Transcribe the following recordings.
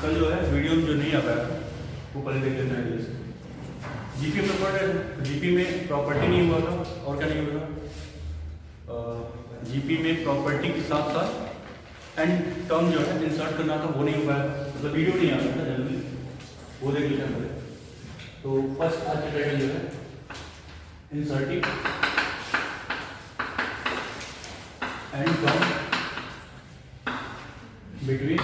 कल जो है वीडियो में जो नहीं आ पाया था वो पहले देख लेते हैं। जैसे जीपी में प्रॉपर्टी, जीपी में प्रॉपर्टी नहीं हुआ था और क्या नहीं हुआ था, जीपी में प्रॉपर्टी के साथ साथ एंड टर्म जो है इंसर्ट करना था वो नहीं हो पाया था, मतलब वीडियो नहीं आ रहा था जल्दी, वो देख लेते हैं पहले। तो फर्स्ट आज का टाइटल जो है inserting n term between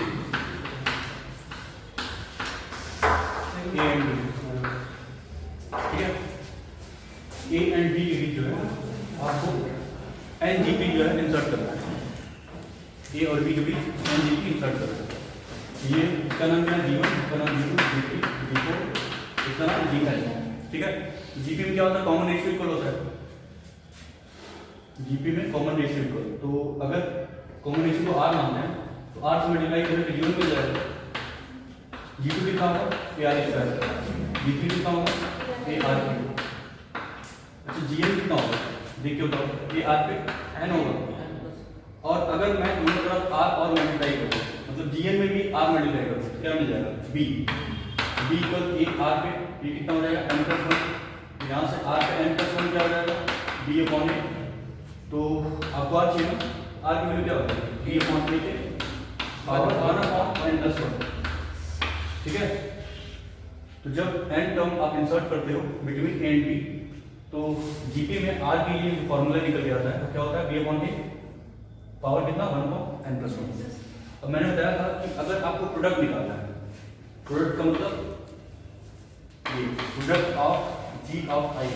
A and B, ठीक है। ए एंड बी के बीच जो है आपको एन जी पी जो है इंसर्ट करना है, ए और बी के बीच एन जी पी इंसर्ट करना है। ये इसका नाम क्या है, G1, इसका नाम G2, G3, G4, इसका नाम G5, ठीक है। जीपी में क्या होता है, कॉमन रेशियो इक्वल होता है, जीपी में कॉमन रेशियो इक्वल। तो अगर कॉमन रेशियो को आर मानते हैं तो आर से मल्टीप्लाई करें तो G1 मिल जाएगा, G2 कितना होगा ए आर स्क्वायर, G3 कितना होगा ए आर क्यूब। अच्छा Gn कितना होगा देखिए, होगा ए आर पे एन होगा, और अगर मैं दोनों तरफ आर और मल्टीप्लाई करूँ मतलब Gn में भी आर मल्टीप्लाई करूँ तो क्या मिल जाएगा B, B equal A R पे ये कितना हो जाएगा एन प्लस वन, यहाँ से आर पे एन प्लस वन क्या हो जाएगा बी अपॉन ए। तो आपको आर चाहिए ना, आर की वैल्यू क्या होती है बी अपॉन ए के power one upon N plus one, ठीक है। तो जब एन टर्म आप इंसर्ट करते हो बिटवीन ए एंड बी तो जीपी में आर के लिए फॉर्मूला निकल के आता है, तो क्या होता है बी अपॉन ए पावर कितना one upon N plus one. अब मैंने बताया था कि अगर आपको प्रोडक्ट निकालना है, प्रोडक्ट का मतलब ये प्रोडक्ट ऑफ जी ऑफ आई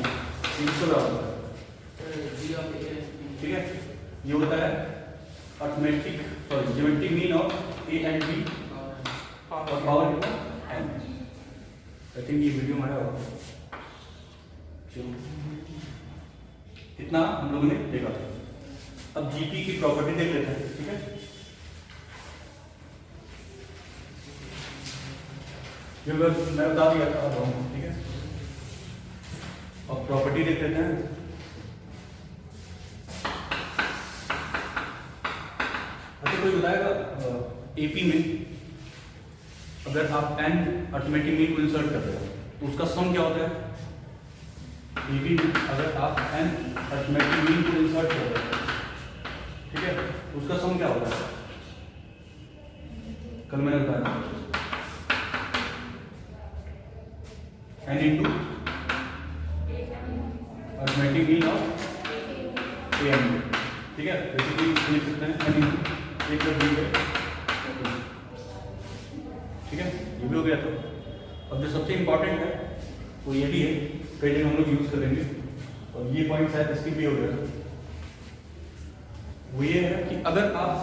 इसको होता है जी ऑफ ए, ठीक है। ये होता है arithmetic sorry geometric mean of A and B और पावर कितना एन। आई थिंक ये वीडियो हमारा होगा, इतना हम लोगों ने देखा था। अब जीपी की प्रॉपर्टी देख लेते हैं, ठीक है। जो मैं बता दिया था ठीक है। अब प्रॉपर्टी देख लेते हैं। अच्छा कोई बताएगा एपी में अगर आप एन अर्थमेटिक मीन को इंसर्ट कर रहे हो तो उसका सम क्या होता है, एपी में अगर आप एन अर्थमेटिक मीन को इंसर्ट कर रहे हो, ठीक है, तो उसका सम क्या होता है, कल मैंने बताया N into arithmetic mean of A and B, ठीक है। बेसिकली लिख सकते हैं N into A plus B, ठीक है, ये भी हो गया। तो अब जो सबसे इंपॉर्टेंट है वो ये भी है, कई जगह हम लोग यूज करेंगे और ये पॉइंट शायद इसकी भी हो गया, वो ये है कि अगर आप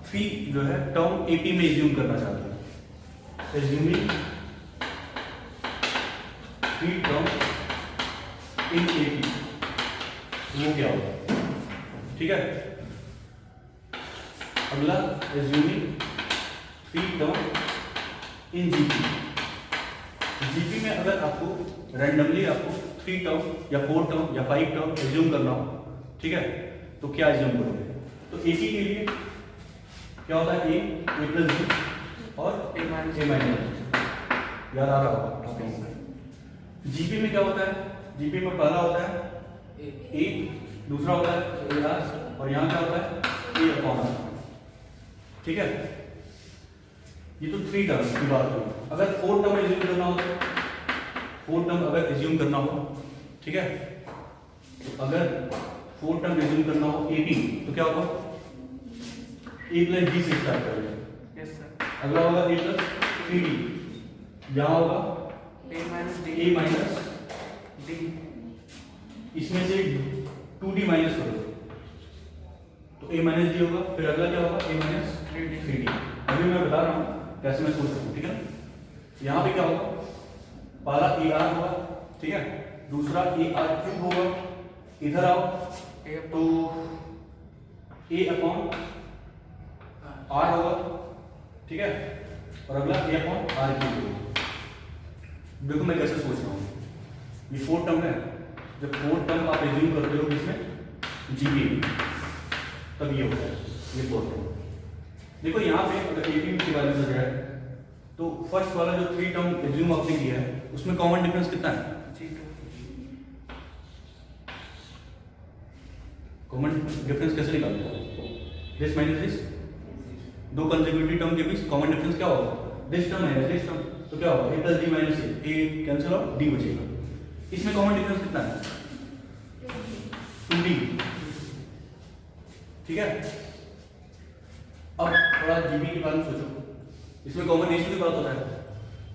फी जो है टर्म एपी में एज्यूम करना चाहते हैं, assuming fee term in AP, वो क्या होगा, ठीक है। अगला assuming fee term in GP, GP में अगर आपको रैंडमली आपको 3 टर्म या 4 टर्म या 5 टर्म एज्यूम करना हो, ठीक है, तो क्या एज्यूम करोगे। तो एपी के लिए क्या होता है ए प्लस बी और ए माइनस, याद आ रहा होगा। जीपी में क्या होता है, जीपी में पहला होता है ए, दूसरा होता है ए आर और यहाँ क्या होता है ए अपॉन आर, ठीक है। ये तो 3 टर्म की बात हुई। अगर 4 टर्म एज्यूम करना हो, 4 टर्म अगर एज्यूम करना हो, ठीक है, तो अगर 4 टर्म एज्यूम करना हो एपी तो क्या होगा ए प्लस डी से स्टार्ट करेंगे, यस सर। अगला होगा ए प्लस 3डी, यहाँ होगा ए माइनस डी, इसमें से 2d माइनस करो तो ए माइनस डी होगा, फिर अगला क्या होगा ए माइनस 3d। अभी मैं बता रहा हूँ कैसे मैं सोच सकूँ, ठीक है। यहाँ पे क्या होगा, पहला ए आर होगा, ठीक है, दूसरा ए आर क्यूब होगा, इधर आओ तो ए अपॉन आर होगा, ठीक है, और अगला ए अपॉन आर क्यूब होगा। देखो मैं कैसे सोच रहा हूँ, ये 4 टर्म है, जब 4 टर्म आप एज्यूम करते हो किसमें जीपी में, तब ये होता है ये 4 टर्म। देखो यहाँ पे अगर एपी की बात में जाए तो फर्स्ट वाला जो 3 टर्म एज्यूम आपने किया है उसमें कॉमन डिफरेंस कितना है? कॉमन डिफरेंस कैसे निकालते हैं? दिस माइनस दिस, दो कंसेक्यूटिव टर्म के बीच कॉमन डिफरेंस क्या होगा? दिस टर्म है दिस टर्म, तो क्या होगा? a plus D minus A cancel और डी बचेगा। इसमें कॉमन डिफरेंस कितना है? 2d, ठीक है। अब थोड़ा जीबी के बारे में सोचो, इसमें कॉमन रेशियो की बात होता है,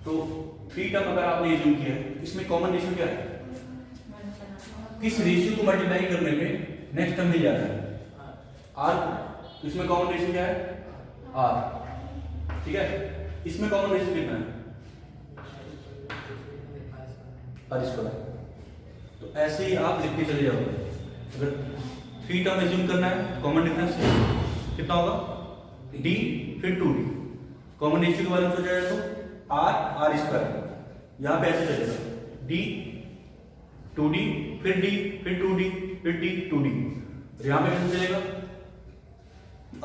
तो 3 टर्म अगर आपने एज्यूम किया है, इसमें कॉमन रेशियो क्या है? किस रेशियो को मल्टीप्लाई करने में नेक्स्ट टर्म मिल जाता है? r, इसमें कॉमन रेशियो क्या है? r, ठीक है। इसमें कॉमन रेशियो कितना है? r square. तो ऐसे ही आप लिख के चले जाओगे। अगर 3 टर्म एज्यूम करना है, कॉमन डिफरेंस कितना होगा? d फिर 2d। कॉमन रेशियो के बारे में सोचा जाए तो r स्क्वायर, यहां पे ऐसे चलेगा d 2d फिर d फिर 2d फिर d 2d, और यहां पे कैसे चलेगा?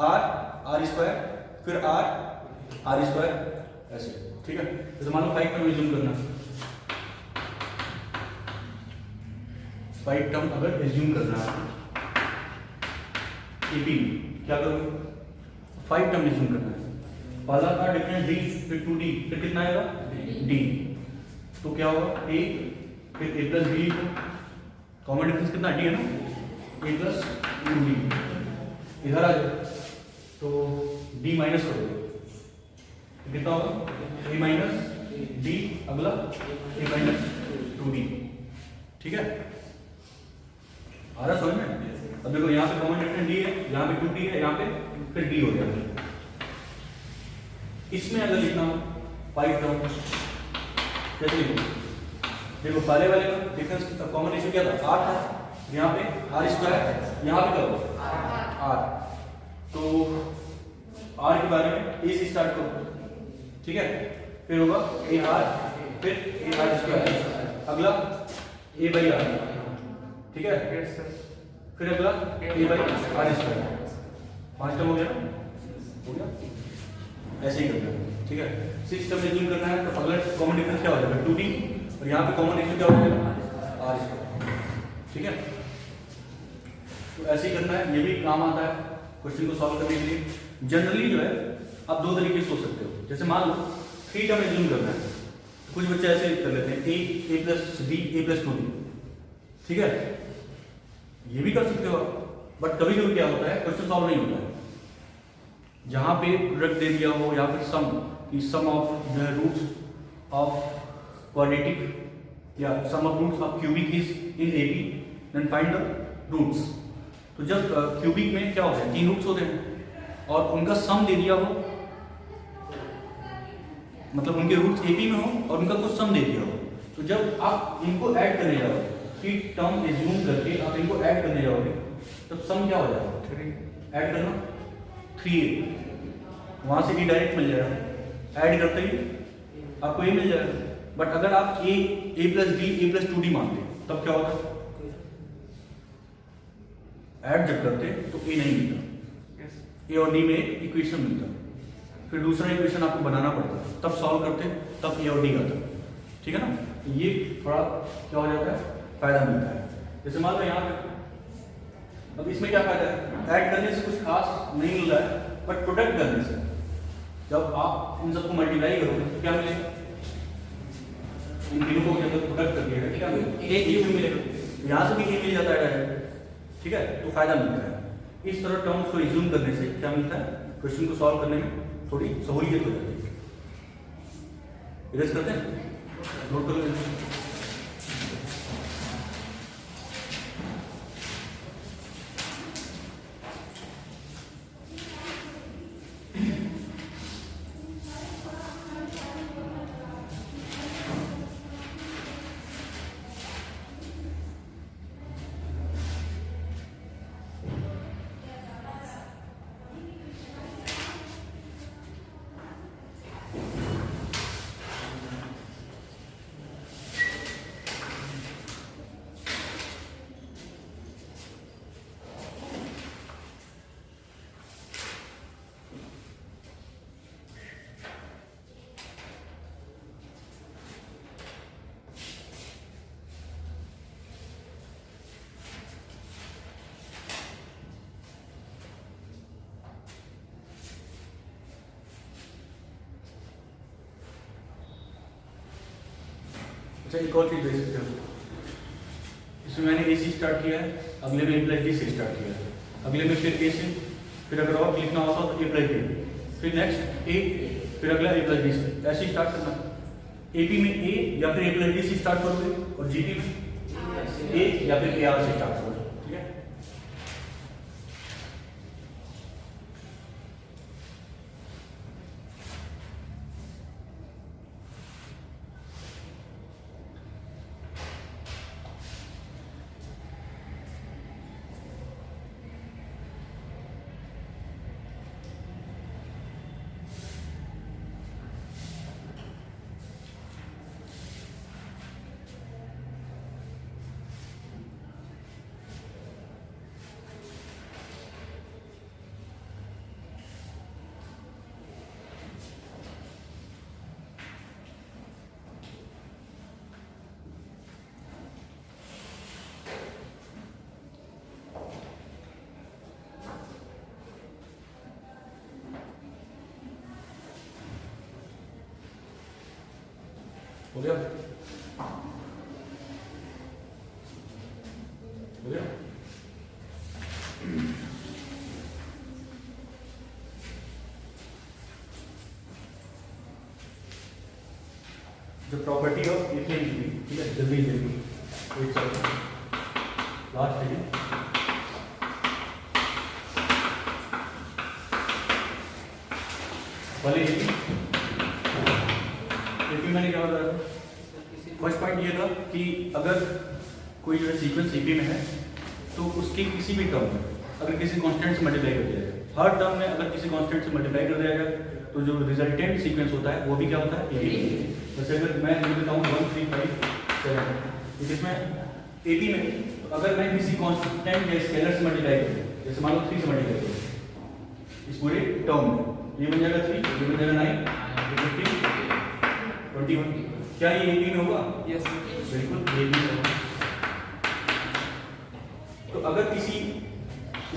r स्क्वायर फिर r स्क्वायर, ऐसे, ठीक है। तो मान लो 5 टर्म एज्यूम करना, 5 टर्म अगर एज्यूम करना है एपी में, क्या करोगे? 5 टर्म एज्यूम करना है। पहला था डिफरेंस d फिर 2d फिर कितना आएगा? d, तो क्या होगा? a फिर a plus b, common difference कितना? d है ना, a प्लस 2d, इधर आ जाओ तो d माइनस कर दो, कितना होगा? a माइनस d, अगला a माइनस 2d, ठीक है। आ रहा समझ में? अब देखो यहाँ पे कॉमन डिफरेंस d है, यहाँ पे 2d है, यहाँ पे फिर d हो जाएगा। इसमें अगर लिखना हो 5 टर्म कैसे लिखो? देखो पहले वाले का डिफरेंस कॉमन रेशियो क्या था? 8 था, यहाँ पे r स्क्वायर, यहाँ पे क्या होगा? r, तो r के बारे में a से स्टार्ट करो, ठीक है। फिर होगा a r फिर a r स्क्वायर, अगला a बाई r, ठीक है। फिर अगला a by r square, 5 term हो गया, ऐसे ही करना है, ठीक है। 6 टर्म एज्यूम करना है तो अगला कॉमन डिफरेंस क्या हो जाएगा? 2d, और यहाँ पे कॉमन रेशियो क्या हो जाएगा? r स्क्वायर, ठीक है। तो ऐसे ही करना है, ये भी काम आता है क्वेश्चन को सॉल्व करने के लिए। जनरली जो है आप दो तरीके से सोच सकते हो, जैसे मान लो 3 टर्म एज्यूम करना है, कुछ बच्चे ऐसे कर लेते हैं a plus d a plus 2d, ठीक है। ये भी कर सकते हो आप, बट कभी कभी क्या होता है क्वेश्चन सॉल्व नहीं होता है, जहां पे प्रोडक्ट दे दिया हो या फिर sum of the roots of quadratic या sum of roots of cubic is in AP, then find the roots. तो जब क्यूबिक में क्या होता है? 3 रूट्स होते हैं और उनका सम दे दिया हो, मतलब उनके रूट्स एपी में हो और उनका कुछ सम दे दिया हो, तो जब आप इनको ऐड करने जाओगे, 3 टर्म एज्यूम करके आप इनको ऐड करने जाओगे, तब सम क्या हो जाएगा? 3 ऐड करना 3a, वहां से भी डायरेक्ट मिल जाएगा, ऐड करते ही आपको ये मिल जाएगा। बट अगर आप a plus d a plus 2d मानते तब क्या होता? ऐड जब करते तो a नहीं मिलता, a और d में एक इक्वेशन मिलता, फिर दूसरा इक्वेशन आपको बनाना पड़ता, तब सॉल्व करते तब a और d आता, ठीक है ना। ये थोड़ा क्या हो जाता है? फायदा मिलता है। जैसे मान लो यहाँ पे, अब इसमें क्या फायदा है? ऐड करने से कुछ खास नहीं मिल रहा है, बट प्रोडक्ट करने से जब आप इन सबको मल्टीप्लाई करोगे तो क्या मिलेगा? इन तीनों को जब प्रोडक्ट कर दिया क्या मिलेगा? एक ही मिलेगा, यहाँ से भी एक मिल जाता है डायरेक्ट, ठीक है। तो फायदा मिलता है। इस तरह टर्म्स को एज्यूम करने से क्या मिलता है? क्वेश्चन को सॉल्व करने में थोड़ी सहूलियत हो जाती है। इरेज करते हैं, नोट कर लेते हैं। अच्छा एक और चीज़ देख सकते हो, इसमें मैंने ए से स्टार्ट किया है, अगले में ए प्लस डी से स्टार्ट किया है, अगले में फिर ए से, फिर अगर और लिखना होता तो ए प्लस डी, फिर नेक्स्ट ए, फिर अगला ए प्लस डी से, ऐसे स्टार्ट करना। एपी में ए या फिर ए प्लस डी से स्टार्ट करोगे और जीपी में ए या फिर ए आर से स्टार्ट करोगे, ठीक है। हो गया, हो गया। जो प्रॉपर्टी ऑफ एपीएम की, ठीक है, जल्दी जल्दी एक सेकंड लास्ट है वाले एपी मैंने क्या बताया था। फर्स्ट पॉइंट ये था कि अगर कोई जो है सीक्वेंस एपी में है तो उसके किसी भी टर्म में अगर किसी कांस्टेंट से मल्टीप्लाई कर दिया जाए, हर टर्म में अगर किसी कांस्टेंट से मल्टीप्लाई कर दिया जाए तो जो रिजल्टेंट सीक्वेंस होता है वो भी क्या होता है, एपी। जैसे अगर मैं लिखता हूँ 1 3 5 7, जिसमें एपी में तो अगर मैं किसी कांस्टेंट या स्केलर से मल्टीप्लाई करूँ, जैसे मान लो 3 से मल्टीप्लाई करूँ इस पूरे टर्म में, ये बन जाएगा 3, ये बन जाएगा 9, 15, 21। क्या ये एपी में होगा? यस, बिल्कुल एपी में होगा। तो अगर किसी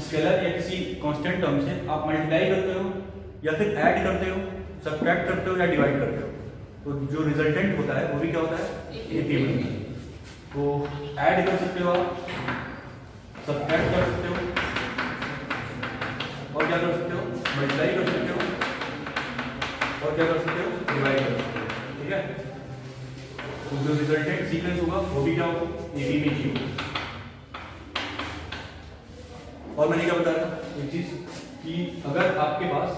स्केलर या किसी कांस्टेंट टर्म से आप मल्टीप्लाई करते हो या फिर ऐड करते हो, सब्ट्रैक्ट करते हो या डिवाइड करते हो, तो जो रिजल्टेंट होता है वो भी क्या होता है, एपी बनता है। तो ऐड कर सकते हो आप, सब्ट्रैक्ट कर सकते हो और क्या कर सकते हो, मल्टीप्लाई कर सकते हो और क्या कर सकते हो, डिवाइड कर सकते हो, ठीक है। तो जो रिजल्टेंट सीक्वेंस होगा वो भी क्या होगा, एपी में ही होगा। और मैंने क्या बताया था एक चीज कि अगर आपके पास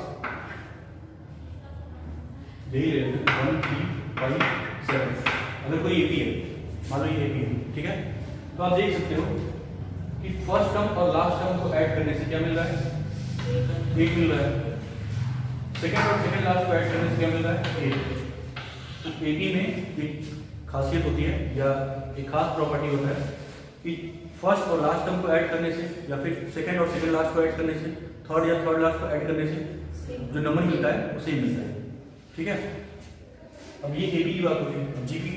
यही रहे 1 3 5 7, अगर कोई एपी है, मान लो ये एपी है, ठीक है, तो आप देख सकते हो कि फर्स्ट टर्म और लास्ट टर्म को ऐड करने से क्या मिल रहा है, 8 मिल रहा है। सेकंड और सेकंड लास्ट को ऐड करने से क्या मिल रहा है, 8। तो एपी में एक खासियत होती है या एक खास प्रॉपर्टी होता है कि फर्स्ट और लास्ट टर्म को ऐड करने से या फिर सेकंड और सेकंड लास्ट को ऐड करने से, थर्ड या थर्ड लास्ट को ऐड करने से जो नंबर मिलता है वो सेम मिलता है, ठीक है। अब ये एपी की बात होती है। जीपी,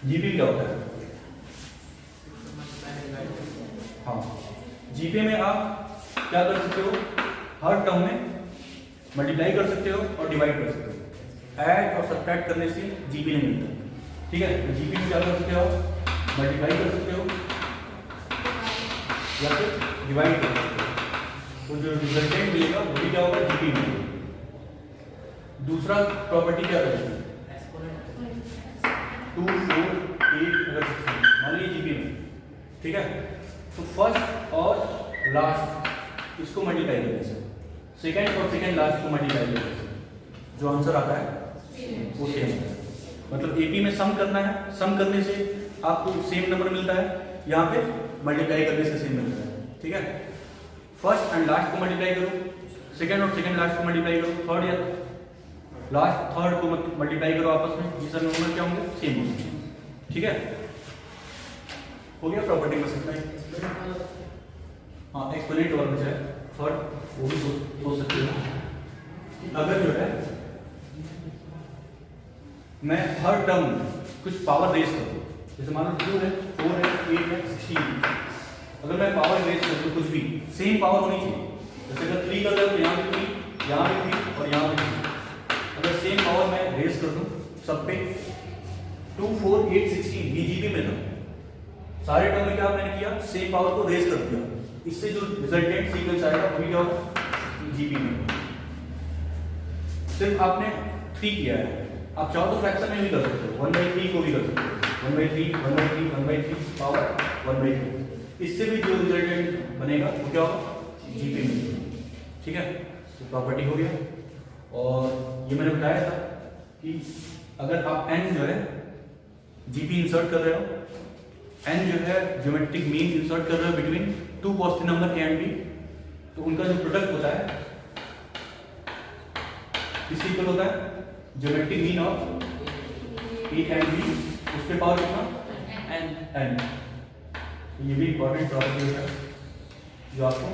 जीपी क्या होता है? हाँ, जीपी में आप क्या कर सकते हो, हर टर्म में मल्टीप्लाई कर सकते हो और डिवाइड कर सकते हो। ऐड और सब्ट्रैक्ट करने से जीपी नहीं मिलता, ठीक है। तो जीपी में क्या कर सकते हो, मल्टीप्लाई कर सकते हो या फिर डिवाइड कर सकते हो, तो जो रिजल्टेंट मिलेगा वो भी क्या होगा, जीपी में। दूसरा प्रॉपर्टी क्या है, 2 4 8 अगर 16 मान लीजिए जीपी में, ठीक है। तो फर्स्ट और लास्ट इसको मल्टीप्लाई करने से, सेकंड और सेकंड लास्ट को मल्टीप्लाई करने से जो आंसर आता है वो सेम है। मतलब एपी में सम करना है, सम करने से आपको सेम नंबर मिलता है, यहाँ पे मल्टीप्लाई करने से सेम मिलता है, ठीक है। फर्स्ट एंड लास्ट को मल्टीप्लाई करो, सेकंड और सेकंड लास्ट को मल्टीप्लाई करो, थर्ड या लास्ट थर्ड को मल्टीप्लाई करो आपस में, ये सब नंबर क्या होंगे, सेम होंगे, ठीक है। हो गया प्रॉपर्टी में इतना। हाँ, एक्सपोनेंट और बचा है थर्ड, वो भी सोच सकते हो। अगर जो है मैं हर टर्म में कुछ पावर रेस करूँ, जैसे मान लो 2 है, 4 है, 8 है, 16, अगर मैं पावर रेस करूँ तो कुछ भी सेम पावर होनी चाहिए। जैसे अगर 3 कर रहे हो तो यहाँ भी 3, यहाँ भी 3 और यहाँ भी 3, अगर सेम पावर मैं रेस कर दूँ सब पे 2 4 8 16 ये जीबी में था। सारे टर्म में क्या मैंने किया, सेम पावर को रेज कर दिया, इससे जो रिजल्टेंट सीक्वेंस आएगा वही क्या होगा, जीबी में। सिर्फ आपने 3 किया है, आप चाहो तो फ्रैक्शन में भी कर सकते हो, 1/3 को भी कर सकते हो, 1/3 1/3 1/3 पावर 1/3, इससे भी जो रिजल्टेंट बनेगा वो क्या होगा, जीबी में। ठीक है, तो प्रॉपर्टी हो गया। और ये मैंने बताया था कि अगर आप n जो है जीबी इंसर्ट कर रहे हो, n जो है ज्योमेट्रिक मीन इंसर्ट कर रहे हो between 2 positive number a and b, तो उनका जो प्रोडक्ट होता है इस इक्वल होता है geometric mean of a and b, उसके पावर कितना n। ये भी इंपॉर्टेंट प्रॉपर्टी है जो आपको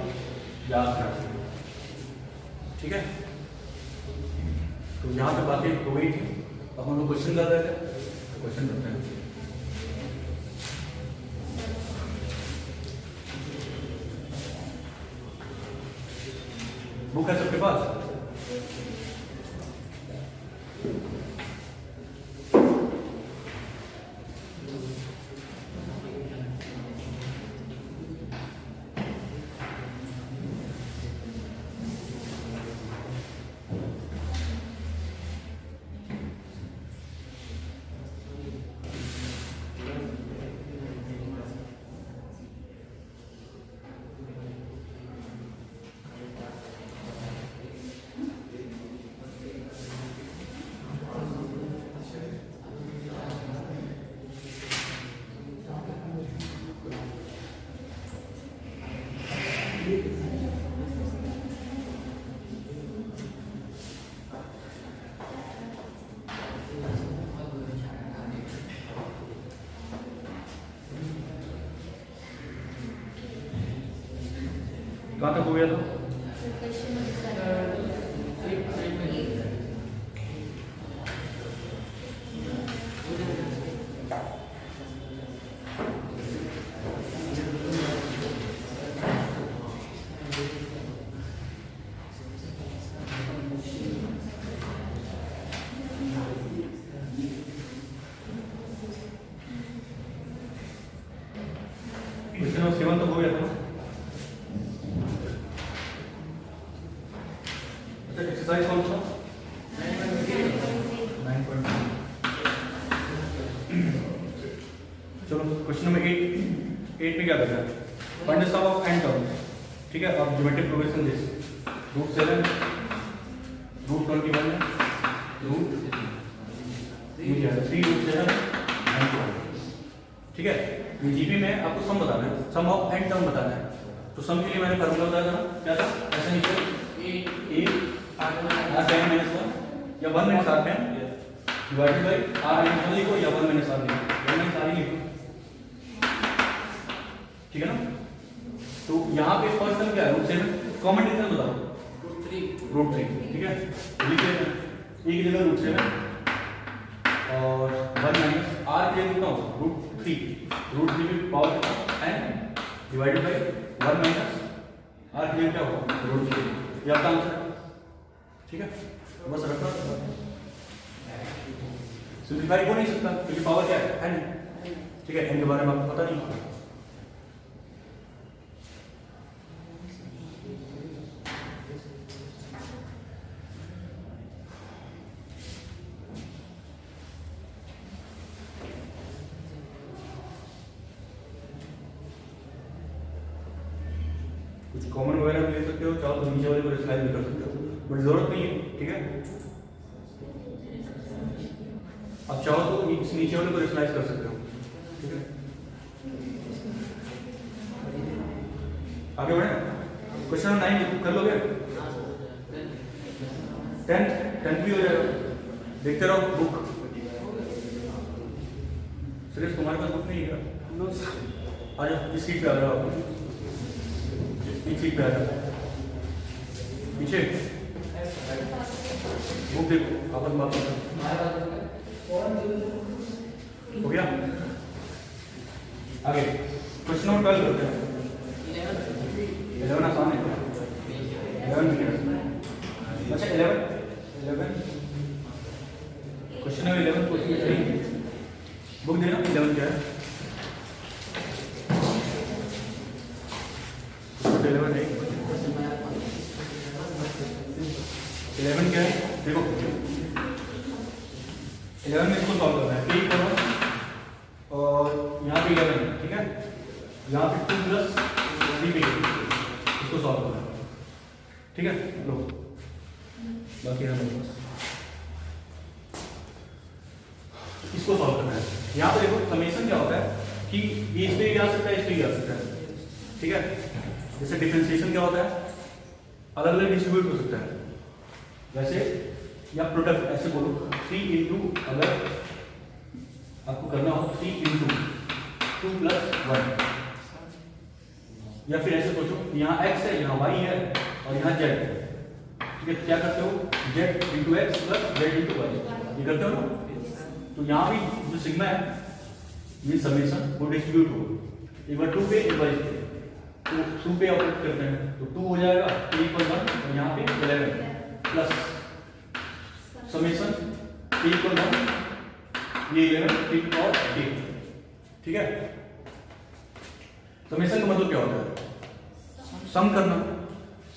याद रखना है। ठीक है, तो यहाँ पे बातें हो गई थी, अब हम लोग क्वेश्चन कर रहे थे, तो क्वेश्चन करते हैं। बुक है सबके पास? कहाँ तक हो गया था? क्वेश्चन नंबर 7 तक हो गया था। एक्सरसाइज कौन सा? 9.2। चलो क्वेश्चन नंबर 8 में क्या करना है, find the sum of n terms. ठीक है, अब ज्योमेट्रिक प्रोग्रेशन दिस √7 √21 √3 √7 ठीक है, ये जीबी में आपको सम बताना है, सम ऑफ n टर्म बताना है। तो सम के लिए मैंने फार्मूला बताया था, क्या था, ऐसा नीचे r - 1 या 1 - r डिवाइडेड बाय r - 1 लिखो या 1 - r लिखो, 1 - r ही लिखो। ठीक है ना, तो यहाँ पे फर्स्ट टर्म क्या है, √7, कॉमन डिफरेंस बताओ, √3। ठीक है, लिखिए एक जगह √7 और 1 - r के लिए कितना होगा, √3 की पावर कितना n डिवाइडेड बाय 1 - r के लिए क्या होगा, √3। ये आपका आंसर है। ठीक है, तो बस रखना, सिंप्लीफाई हो नहीं सकता क्योंकि पावर क्या है, n। ठीक है, n के बारे में आपको पता नहीं। कुछ कॉमन वगैरह भी ले सकते हो, चाहो तो नीचे वाले को स्लाइड भी कर सकते हो, बट जरूरत नहीं है। ठीक है, अब चाहो तो इस नीचे वाले को रिप्लेस कर सकते हो। ठीक है, आगे बढ़े, क्वेश्चन नंबर 9 कर लोगे, 10 भी हो जाएगा। देखते रहो बुक, सिर्फ तुम्हारे पास बुक नहीं है, आ जाओ इस सीट पे आ जाओ, आप इस सीट पे आ जाओ, पीछे बुक देखो, आपस बात करो। हो गया, आगे क्वेश्चन नंबर 12 करते हैं। 11 आसान है, 11 अच्छा 11 क्वेश्चन नंबर 11 11 है, 11 क्या है देखो, 11 में इसको सॉल्व करना है, 3 करो और यहाँ पे 11 है, ठीक है, यहाँ पे 2 प्लस 3 पे इसको सॉल्व करना है, ठीक है, लो बाकी है मेरे पास, इसको सॉल्व करना है। यहाँ पे देखो समेशन क्या होता है कि ये इस पे भी आ सकता है, इस पे भी आ सकता है, ठीक है, जैसे डिफरेंशिएशन क्या होता है, अलग अलग डिस्ट्रीब्यूट हो सकता है, वैसे या प्रोडक्ट ऐसे बोलो 3 इंटू, अगर आपको करना हो 3 इंटू 2 प्लस 1, या फिर ऐसे सोचो यहाँ x है, यहाँ y है और यहाँ z है, ठीक है, क्या करते हो z into x plus z into y, ये करते हो ना, तो यहाँ भी जो सिग्मा है ये समेशन वो डिस्ट्रीब्यूट हो, एक बार 2 पे एक बार इस पे, तो 2 पे ऑपरेट करते हैं तो 2 हो जाएगा 3 1 और यहाँ पे 11 प्लस समेशन 3 1 ये 11 3 और 8, ठीक है। समेशन का मतलब क्या होता है, सम करना,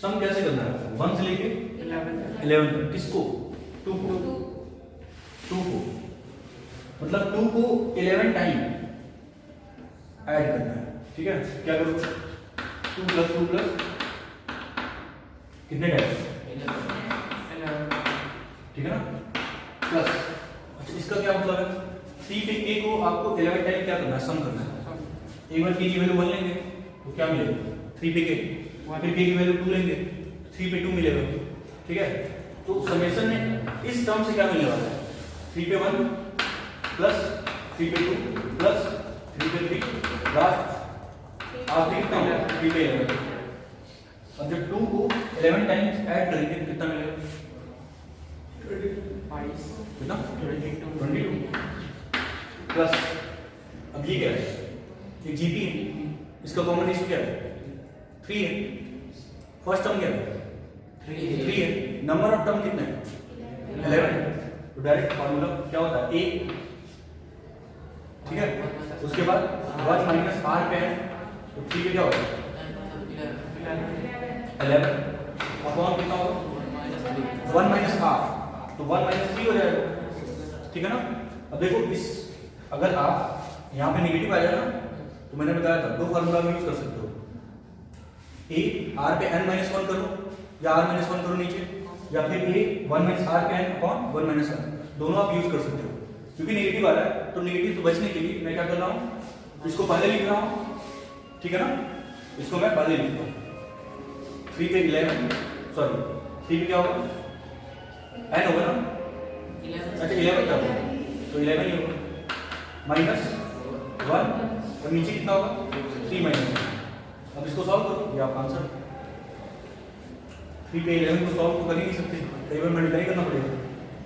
सम कैसे करना है 1 से लेके 11 तक, किसको 2 को, मतलब 2 को 11 टाइम ऐड करना है, ठीक है, क्या करो 2 प्लस कितने टाइम, ठीक है ना, प्लस, अच्छा इसका क्या मतलब है 3 पे k को आपको 11 टाइम क्या करना है, सम करना है, एक बार k की वैल्यू 1 लेंगे तो क्या मिलेगा 3 पे k, फिर k की वैल्यू 2 लेंगे 3 पे 2 मिलेगा, ठीक है, तो समेशन में इस टर्म से क्या मिलने वाला है 3 पे 1 प्लस 3 पे 2 प्लस 3 पे 3 लास्ट आखिरी टर्म 3 पे 11, अब जब 2 को 11 टाइम्स ऐड करेंगे तो कितना मिलेगा, कितना 22 प्लस, अब ये क्या है, एक जीपी है, इसका कॉम्बिनेशन क्या है 3 है, फर्स्ट टर्म क्या है 3 है, नंबर ऑफ टर्म कितने हैं 11, तो डायरेक्ट फार्मूला क्या होता है a, ठीक है, उसके बाद 1 माइनस r पे है तो 3 पे क्या होगा 11 अपॉन कितना होगा 1 माइनस r, तो 1 माइनस 3 हो जाएगा, ठीक है ना। अब देखो इस अगर आप यहाँ पे नेगेटिव आ जाएगा तो मैंने बताया था 2 फार्मूला यूज कर सकते हो, a r पे n माइनस 1 करो या r माइनस 1 करो नीचे, या फिर a 1 माइनस r पे n अपॉन 1 माइनस r, दोनों आप यूज कर सकते हो, क्योंकि नेगेटिव आ रहा है तो नेगेटिव से बचने के लिए मैं क्या कर रहा हूँ, इसको पहले लिख रहा हूँ, ठीक है ना, इसको मैं पहले लिख रहा हूँ 3 पे 11 सॉरी 3 पे क्या होगा n होगा ना, अच्छा 11 क्या होगा, तो 11 ही होगा माइनस 1 और नीचे कितना होगा 3 माइनस, अब इसको सॉल्व करो ये आप आंसर 3 पे 11 को सॉल्व तो कर ही नहीं सकते, कई बार मल्टीप्लाई करना पड़ेगा,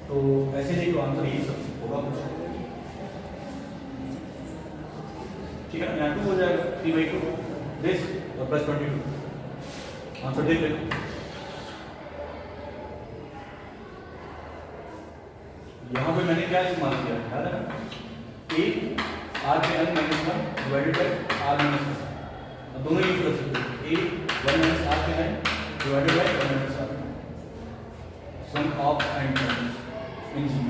तो ऐसे देखो आंसर यही सब होगा कुछ, ठीक है ना, यहाँ 2 हो जाएगा 3/2 दिस और प्लस 22, आंसर देख लेते, यहाँ पे मैंने क्या इस्तेमाल किया याद है ना, a r पे n minus 1 divided by r minus 1, अब दोनों यूज कर सकते हो a 1 माइनस r पे n divided by 1 minus r, sum of n terms in G,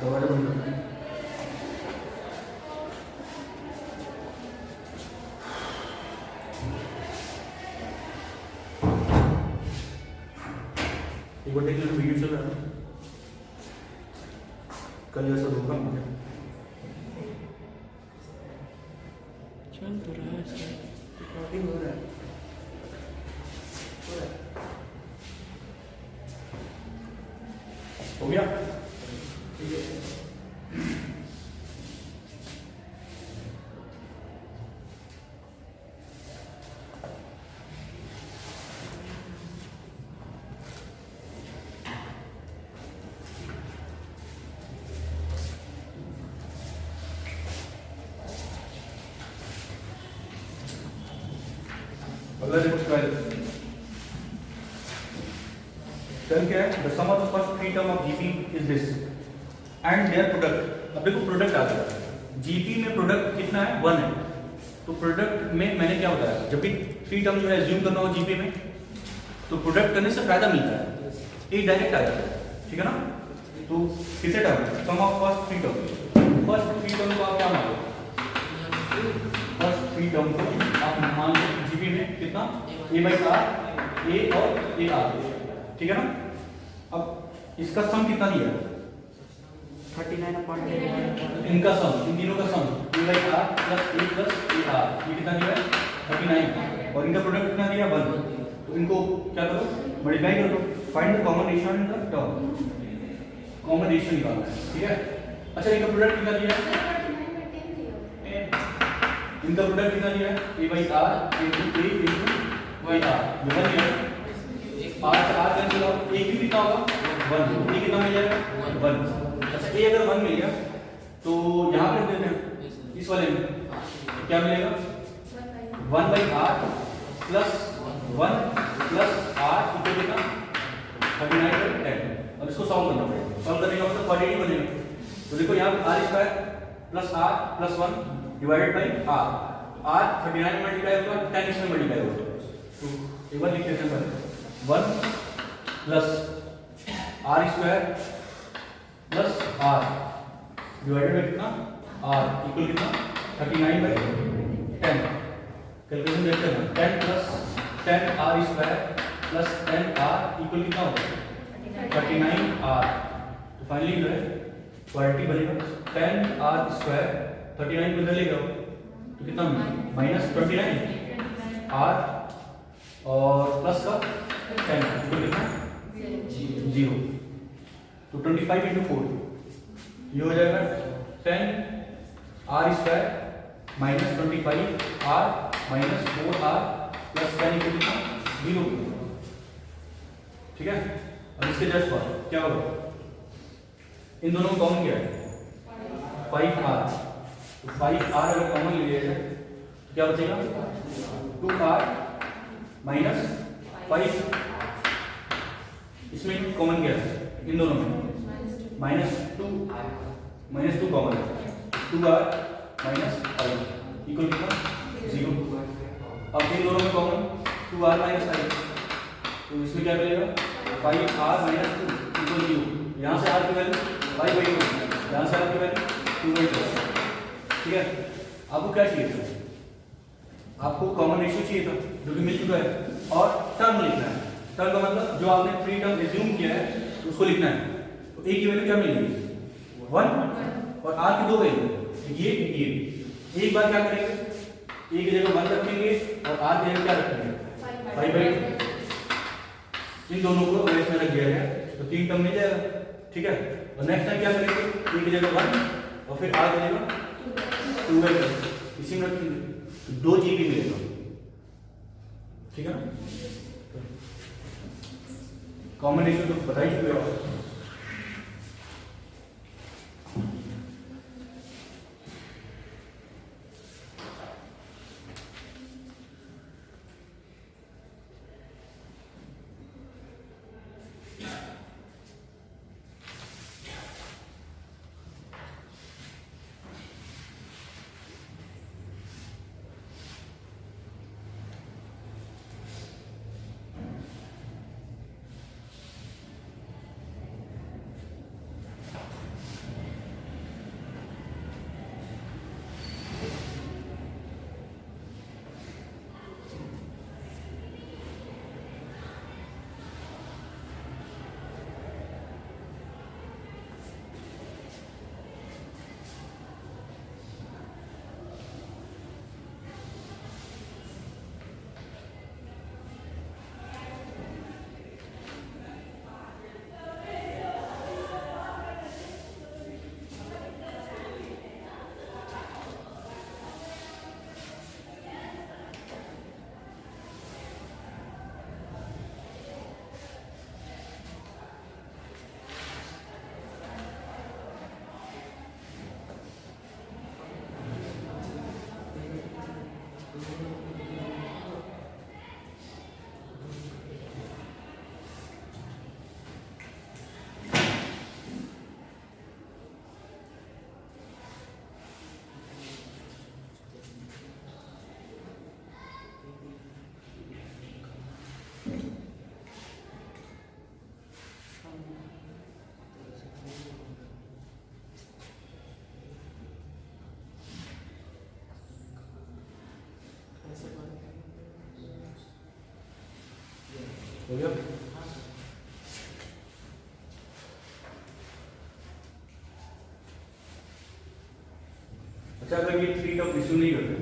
दोबारा बंद करते हैं, एक बार देख लो वीडियो चल रहा है, कल जैसा धोखा मुझे चल तो रहा है, रिकॉर्डिंग हो रहा है, हो गया, अगला देखो 12 क्या है, the sum of the first 3 term of GP is this, and their product. अब देखो प्रोडक्ट आ गया, जीपी में प्रोडक्ट कितना है 1 है, तो प्रोडक्ट में मैंने क्या बताया, जब भी 3 टर्म जो है एज्यूम करना हो जीपी में तो प्रोडक्ट करने से फायदा मिलता है, ये डायरेक्ट आ जाता है, ठीक है ना। तो कितने term, sum of first 3 term, first 3 term को आप क्या मान लो, फर्स्ट 3 टर्म को आप मान लो जीपी में कितना a/r, a और a r, ठीक है ना। अब इसका सम कितना दिया है, 39/8 इनका सम, इन तीनों का सम a/r plus a plus a r, ये कितना दिया है 39, और इनका प्रोडक्ट कितना दिया 1, तो इनको क्या करो, मल्टीप्लाई कर दो, find the common ratio in the term, common ratio निकालना है, ठीक है। अच्छा इनका प्रोडक्ट कितना दिया है, इनका प्रोडक्ट कितना दिया है a/r into a into a r, ये 1 दिया है, r से r कैंसिल आउट, a भी कितना होगा 1, a कितना मिल जाएगा 1। अच्छा a अगर 1 मिल गया तो यहाँ पे देते हैं इस वाले में क्या मिलेगा 1/r plus 1 plus r equal कितना 39/10। अब इसको सॉल्व करना पड़ेगा, सॉल्व करने का मतलब क्वाड्रेटिक बनेगा, तो देखो यहाँ पे r square plus r plus 1 divided by r, r 39 multiply होगा 10 इसमें मल्टीप्लाई होगा, तो एक बार लिख देते हैं पहले 1 plus r square plus r divided by कितना r इक्वल कितना 39/10। कैलकुलेशन देखते हैं, 10 plus 10r square plus 10r equal कितना होगा 39r, तो फाइनली जो है क्वाड्रेटिक बनेगा 10r स्क्वायर 39 को बदलेगा तो कितना -29 r और प्लस का 10 इक्वल कितना 0, तो 25 into 4 ये हो जाएगा 10r square minus 25r minus 4r plus 10 equal कितना 0, ठीक है। अब इसके जस्ट पर क्या होगा, इन दोनों में कॉमन क्या है 5r, तो 5r अगर कॉमन ले लिया जाए तो क्या बचेगा 2r माइनस 5, इसमें कॉमन क्या है इन दोनों में -2 कॉमन है, 2r माइनस 5 इक्वल कितना 0। अब इन दोनों में कॉमन 2r माइनस 5, तो इसमें क्या मिलेगा 5r माइनस 2 इक्वल 0, यहाँ से r की वैल्यू 5/2, यहाँ से r की वैल्यू 2/2, ठीक है। आपको क्या चाहिए था, आपको कॉमन रेशियो चाहिए था जो कि मिल चुका है, और टर्म लिखना है, टर्म का मतलब जो आपने 3 टर्म एज्यूम किया है उसको लिखना है, तो a की वैल्यू क्या मिलेगी 1 और r की 2 वैल्यू, ये एक बार क्या करेंगे a की जगह 1 रखेंगे और r की जगह क्या रखेंगे 5/2, इन दोनों को अगर इसमें रख दिया जाए तो 3 टर्म मिल जाएगा, ठीक है। और नेक्स्ट टाइम क्या करेंगे a की जगह 1 और फिर r की जगह 2/2 इसी में रखेंगे, तो 2 जीबी मिलेगा, ठीक है ना। कॉमन रेशियो तो पता ही चुके हो। हो गया। अच्छा अगर ये 3 टर्म इश्यू नहीं करते,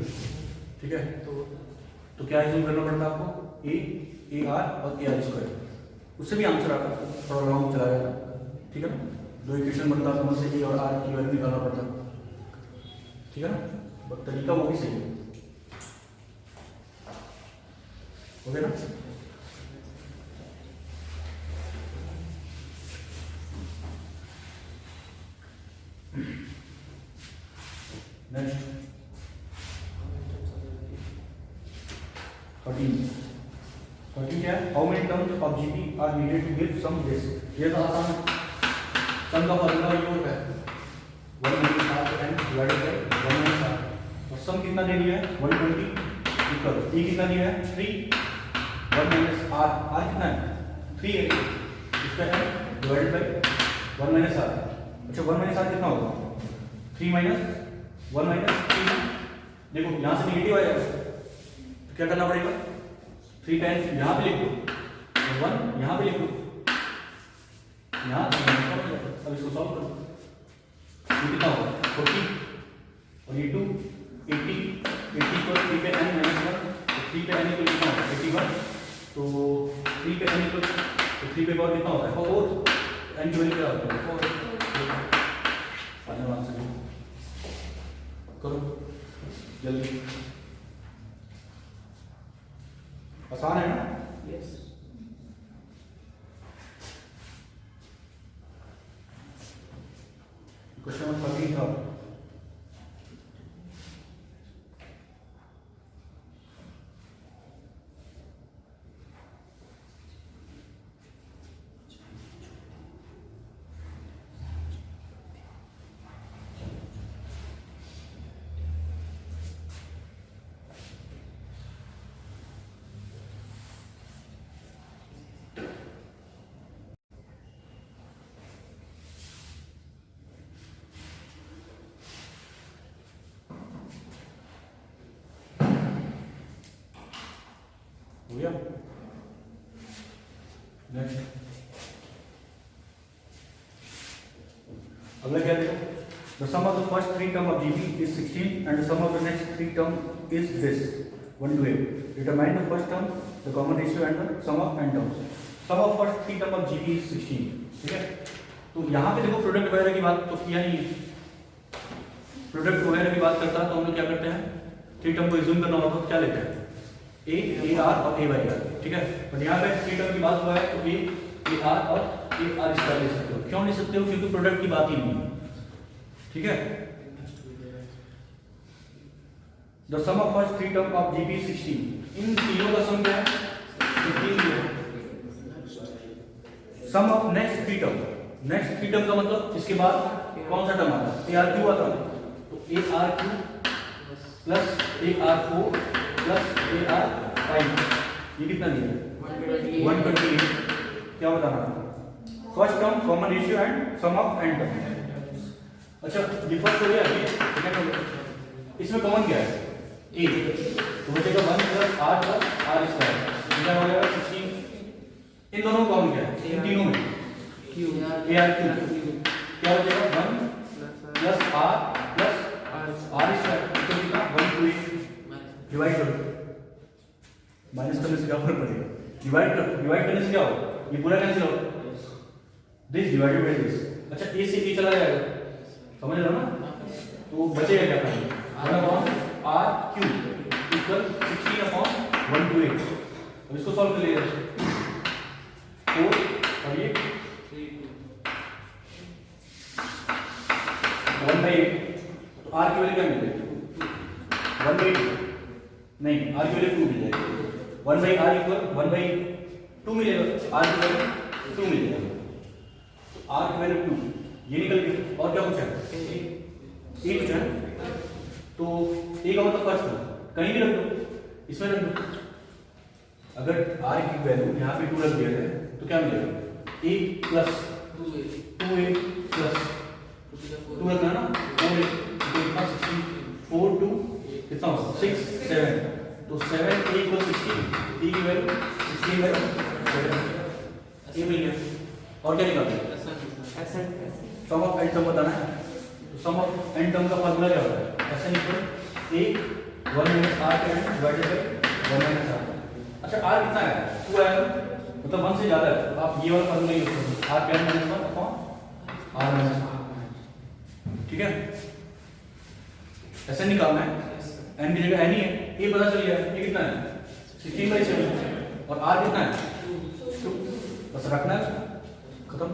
ठीक है, तो क्या इश्यू करना पड़ता है आपको? ए आर और ए आर स्क्वायर, उससे भी आंसर आता, थोड़ा लॉन्ग चला जाता, ठीक है ना। दो इक्वेशन बनता है, समझ से ए और आर की वैल्यू निकालना पड़ता, ठीक है ना, बट तरीका वो भी सही है। हो गया ना। नेक्स्ट 13 क्या है? How many terms of GP are needed to give sum this. ये तो आसान है, सम का फॉर्मूला ये होता है 1 - r n divided by 1 - r, और सम कितना दे दिया है 120 इक्वल e कितना दिया है 3, 1 - r, r कितना है 3 है, इसका है डिवाइडेड बाय 1 - r। अच्छा 1 - r कितना होगा 3 - 1 - 3। देखो यहाँ से नेगेटिव आएगा तो क्या करना पड़ेगा, 3 टाइम्स यहाँ पे लिख दो और 1 यहाँ पे लिख दो, यहाँ अब इसको सॉल्व करो, ये कितना होगा 40 और ये 2 80 को 3 पे n - 1, तो 3 पे n इक्वल कितना होगा 81, तो 3 पे n इक्वल तो 3 पे पावर कितना होता है 4, n की वैल्यू क्या होता है 4। आंसर करो जल्दी, आसान है ना। यस। क्वेश्चन नंबर 13 था। हो गया। नेक्स्ट अगला क्या देखो, the sum of the first 3 term of GP is 16 and the sum of the next 3 term is this 1 to 8. Determine the first term, the common ratio and the sum of n terms. Sum of first 3 term of GP is 16, ठीक है। तो यहाँ पे देखो product वगैरह की बात तो किया नहीं है, प्रोडक्ट वगैरह की बात करता है तो हम लोग क्या करते हैं 3 टर्म को एज्यूम करना होगा तो क्या लेते हैं ए आर और ए वाई आर, ठीक है। बट यहाँ पे 3 टर्म की बात हुआ है तो ए आर और ए आर स्क्वायर ले सकते हो। क्यों नहीं सकते हो, क्योंकि प्रोडक्ट की बात ही नहीं है, ठीक है। The sum of first 3 term of GP 16, इन तीनों का सम क्या है 16। Sum of next 3 term, next 3 term का मतलब इसके बाद कौन सा टर्म आता है ए आर क्यू आता है, तो A R cube plus A R 4 plus A R 5, ये कितना दिया है 128। क्या बताना first term common ratio and sum of n term. अच्छा ये फर्स्ट हो गया, ये सेकंड हो गया, इसमें कॉमन क्या है ए, तो बचेगा 1 + r + r स्क्वायर, क्या हो जाएगा 16। इन दोनों में कॉमन क्या है, इन तीनों में क्यू ए आर क्यू, क्या हो जाएगा 1 + r + r स्क्वायर, तो कितना 128। डिवाइड करो, माइनस करने से क्या फर्क पड़ेगा, डिवाइड करो, डिवाइड करने से क्या होगा ये पूरा कैंसिल होगा, दिस डिवाइडेड बाय दिस। अच्छा ए से ए चला जाएगा, समझ रहे हो ना, तो बचेगा क्या करना 1/r³ इक्वल 16/128। अब इसको सॉल्व कर लीजिए 4 और ये 1/8, तो r की वैल्यू क्या मिल जाएगी 1/8 नहीं, r की वैल्यू 2 मिल जाएगी, 1/r इक्वल 1/2 मिलेगा, r की वैल्यू 2 मिलेगा, तो r की वैल्यू 2 ये निकल गई। और क्या पूछा है ए पूछा है, तो ए का मतलब फर्स्ट टर्म कहीं भी रख दो, इसमें रख दो। अगर r की वैल्यू यहाँ पे 2 रख दिया जाए तो क्या मिलेगा a प्लस 2a प्लस 2 रखना है ना 4a, तो कितना 16 4 2 कितना होगा 6 7, तो तो 7a इक्वल 16, a की वैल्यू 16/7 ये मिल गया। और क्या निकालना है? सम ऑफ n टर्म बताना है। तो सम ऑफ n टर्म का फार्मूला क्या होता है? Sn इक्वल a 1 - r के n डिवाइडेड बाय 1 - r। अच्छा r कितना है? 2 है, मतलब 1 से ज्यादा है, तो आप ये वाला फार्मूला यूज करो, r के n - 1 अपॉन r - 1। ठीक है, ऐसे निकालना है। n की जगह n ही है, a पता चल गया, ये कितना है? 16/7 और r कितना है? 2। बस रखना है, खत्म।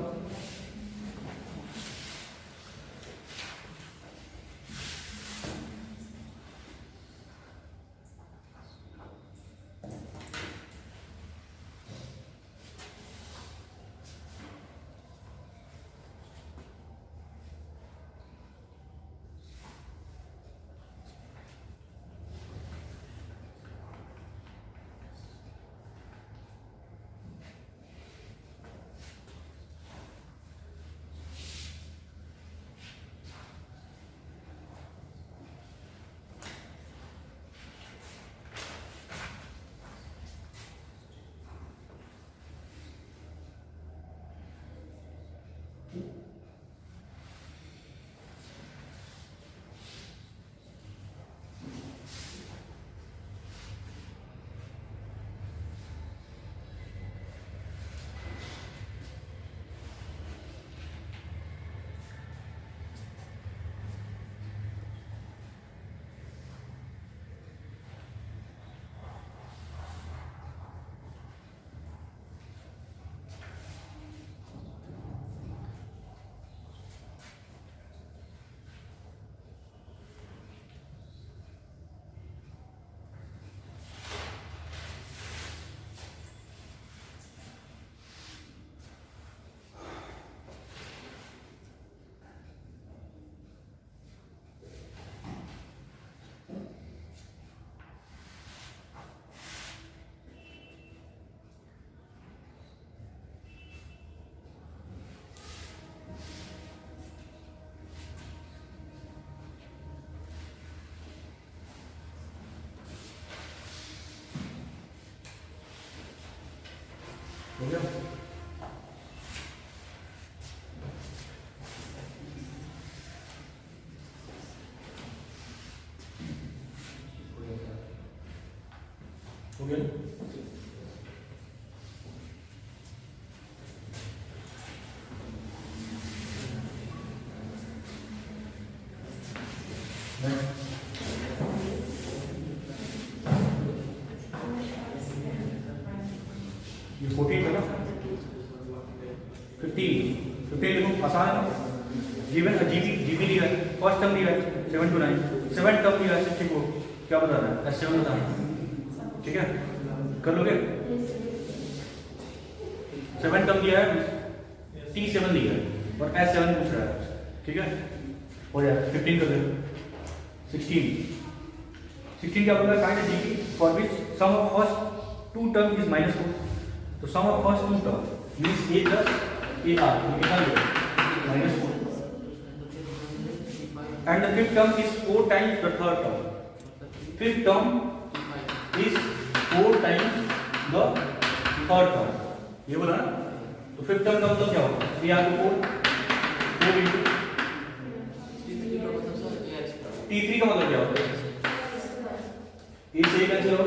हो गया? हो गया? ये 14 है ना, 15 देखो आसान है ना। गिवन जीबी दिया है, फर्स्ट टर्म दिया है 7 to 9, 7 टर्म दिया है 64, क्या बताना है? S7 बताना है। ठीक है, कर लोगे? 7 टर्म दिया है, T7 दिया है और S7 पूछ रहा है। ठीक है, हो जाए 15 कर दे। 16 क्या बोल रहा है? Find the GP for which sum of first 2 term is -4। तो sum of first 2 term means a plus ar, ये कितना होगा? -4। And the fifth term is 4 times the third term. Fifth term is 4 times the third term, ये बोला ना। तो fifth term का मतलब क्या होगा? 3r को 4 into T3 का मतलब क्या होता है? ये से कैंसिल हो,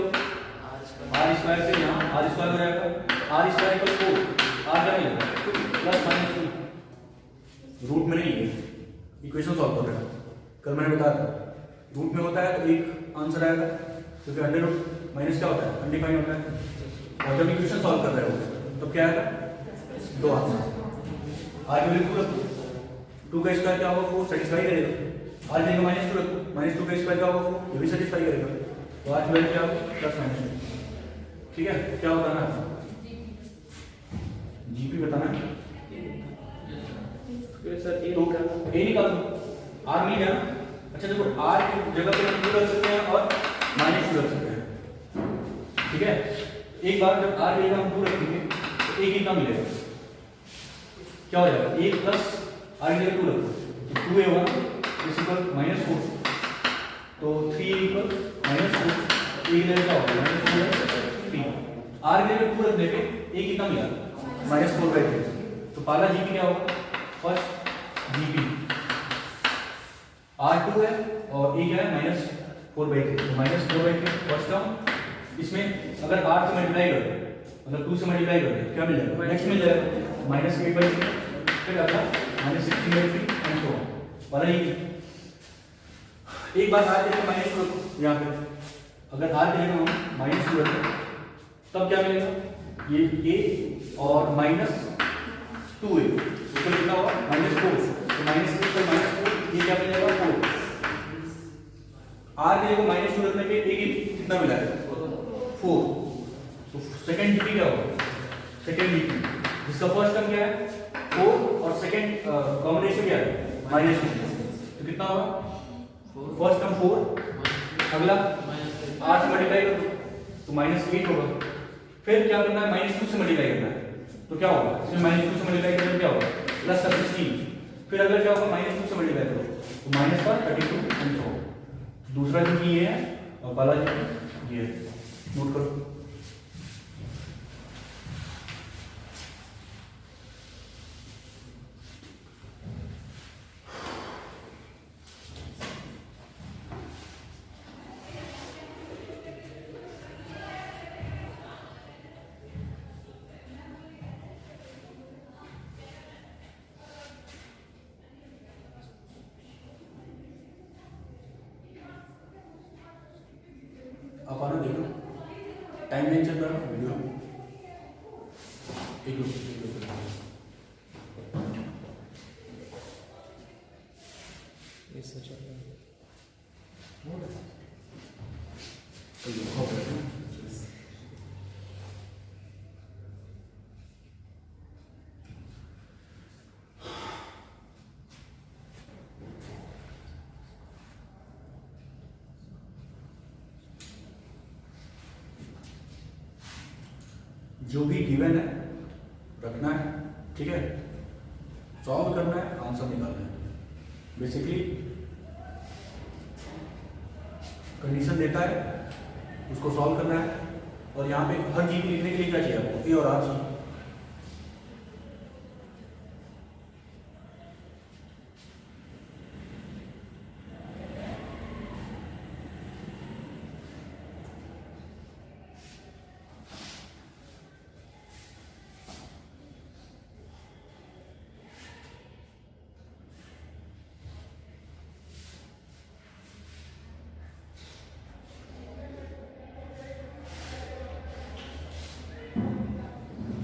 r स्क्वायर से यहाँ r स्क्वायर हो जाएगा, r स्क्वायर इक्वल 4, r क्या मिलेगा? +-2 रूट में नहीं है, इक्वेशन सॉल्व कर रहे हैं। कल मैंने बताया था रूट में होता है तो एक आंसर आएगा, क्योंकि अंडर रूट माइनस क्या होता है? अनडिफाइंड होता है। और जब इक्वेशन सॉल्व कर रहे हो तो क्या आएगा? 2 आंसर। r की वैल्यू 2 रखो, 2 का स्क्वायर क्या होगा? 4 सेटिस्फाई करेगा। r की जगह -2 रखो, -2 का स्क्वायर क्या होगा? 4, ये भी सेटिस्फाई करेगा। तो r की वैल्यू क्या होगा? +-2। ठीक है, क्या बताना है? जीपी बताना है। सर तो ए निकाल दो, r मिल गया। अच्छा देखो, r की जगह पे हम 2 रख सकते हैं और -2 रख सकते हैं। ठीक है, एक बार जब r की जगह हम 2 रखेंगे तो a कितना मिलेगा? क्या हो जाएगा? 1 प्लस r की जगह 2 रखो तो 2a1 इज इक्वल -4, तो 3 इक्वल -4 ए की वैल्यू क्या होगी -4/3। आर की वैल्यू 2 रखने पे ए कितना मिला -4/3। तो पहला जीपी क्या होगा, फर्स्ट जीपी R2 है और ए क्या है -4/3, तो -4/3 फर्स्ट टर्म। इसमें अगर R से मल्टीप्लाई कर दो मतलब 2 से मल्टीप्लाई कर दो क्या मिल जाएगा, नेक्स्ट मिल जाएगा -8/3, फिर अगला -16/3 एंड सो ऑन वाला ही। एक बार R के लिए -2 रखो यहाँ पे, अगर R के लिए हम -2 रखें तब क्या मिलेगा, ये a और -2a तो कितना होगा -4, तो -8 पर -4 ये क्या मिल जाएगा 4। R के लिए -2 रखने पे a कितना मिला है 4, तो सेकंड जीपी क्या होगा, सेकंड जीपी जिसका फर्स्ट टर्म क्या है 4 और सेकंड कॉम्बिनेशन क्या है -2, तो कितना होगा फर्स्ट टर्म 4, अगला R से मल्टीप्लाई कर दो तो -8 होगा, फिर क्या करना है -2 से मल्टीप्लाई करना है तो क्या होगा, इसमें -2 से मल्टीप्लाई करने क्या होगा +16, फिर अगर क्या होगा -2 से मल्टीप्लाई करो तो -32 एंड सो। दूसरा जो ये है और पहला जो ये है, नोट करो। आप आना देखो, टाइम नहीं चल रहा वीडियो, एक ऐसा चल रहा है। जो भी गिवन है रखना है, ठीक है, सॉल्व करना है, आंसर निकालना है। बेसिकली कंडीशन देता है उसको सॉल्व करना है, और यहाँ पे हर चीज लिखने के लिए क्या चाहिए आपको, ए और आर चाहिए।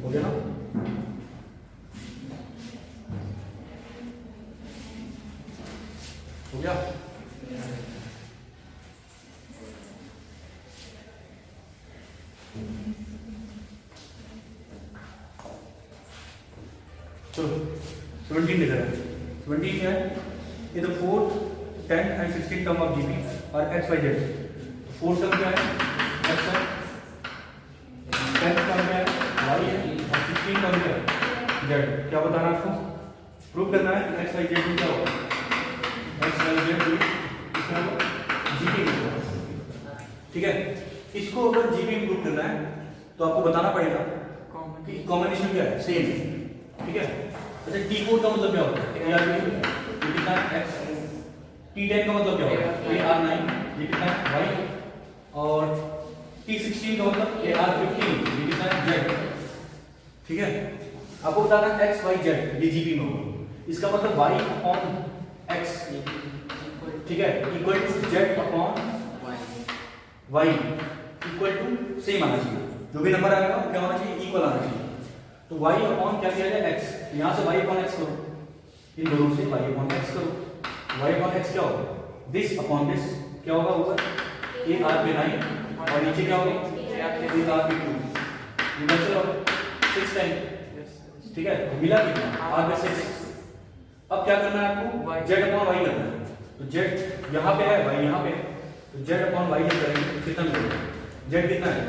हो गया ना, हो गया। चलो 17 लिखा है, 17 क्या है, ये तो 4, 10 एंड 16 टर्म ऑफ जीपी और एक्स वाई जेड। 4 टर्म क्या है एक्स है, 10 टर्म क्या है वाई है, और 16 टर्म क्या है जेड। क्या बताना है आपको, प्रूव करना है एक्स वाई जेड में क्या होगा, एक्स वाई जेड इसमें जीपी में होगा, ठीक है। इसको अगर जीपी में प्रूव करना है तो आपको बताना पड़ेगा कि कॉम्बिनेशन क्या है, सेम है, ठीक है। अच्छा T4 का मतलब क्या होता है, यार ये कितना है x, T10 का मतलब क्या होता है AR9, ये कितना है y, और T16 का मतलब AR15, ये कितना है z, ठीक है। आपको बताना है x y z ये जीपी में होगा, इसका मतलब y अपॉन x, ठीक है, equal to z upon y equal to same आना चाहिए, जो भी नंबर आएगा क्या होना चाहिए, इक्वल आना चाहिए। तो y अपॉन क्या किया जाए x, यहाँ से y अपॉन x करो, इन दोनों से y अपॉन x करो, y अपॉन x क्या होगा, दिस अपॉन दिस क्या होगा, ऊपर a r पे 9 और नीचे क्या होगा a r पे 2, ये कैंसिल होगा 6 टाइम, ठीक है, मिला कितना r पे 6। अब क्या करना है आपको, z अपॉन y करना है, तो z यहाँ पे है y यहाँ पे है, तो z अपॉन y जब करेंगे तो कितना मिलेगा, z कितना है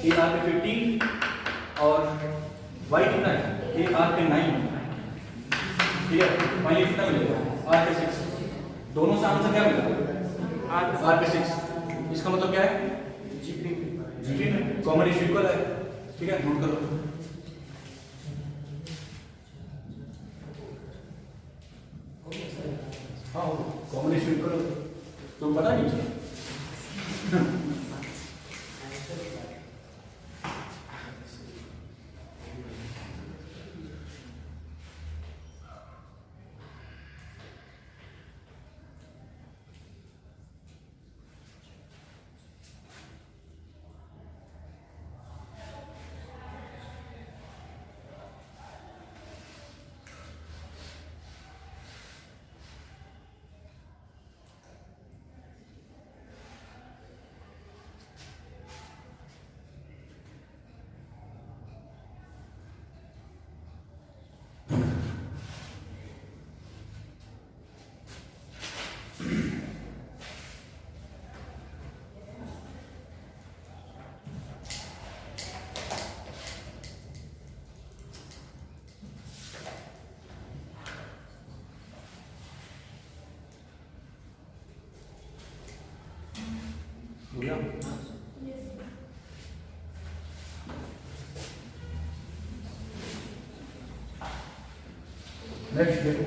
a r पे 15 और y कितना है a r पे 9, ठीक है, y कितना मिलेगा r पे 6, दोनों से आंसर क्या मिला r पे 6। इसका मतलब क्या है जीपी में कॉमन रेशियो इक्वल है, ठीक है, नोट करो। हाँ कॉमन रेशियो इक्वल तो पता नहीं चला। बोलिए नेक्स्ट देखो,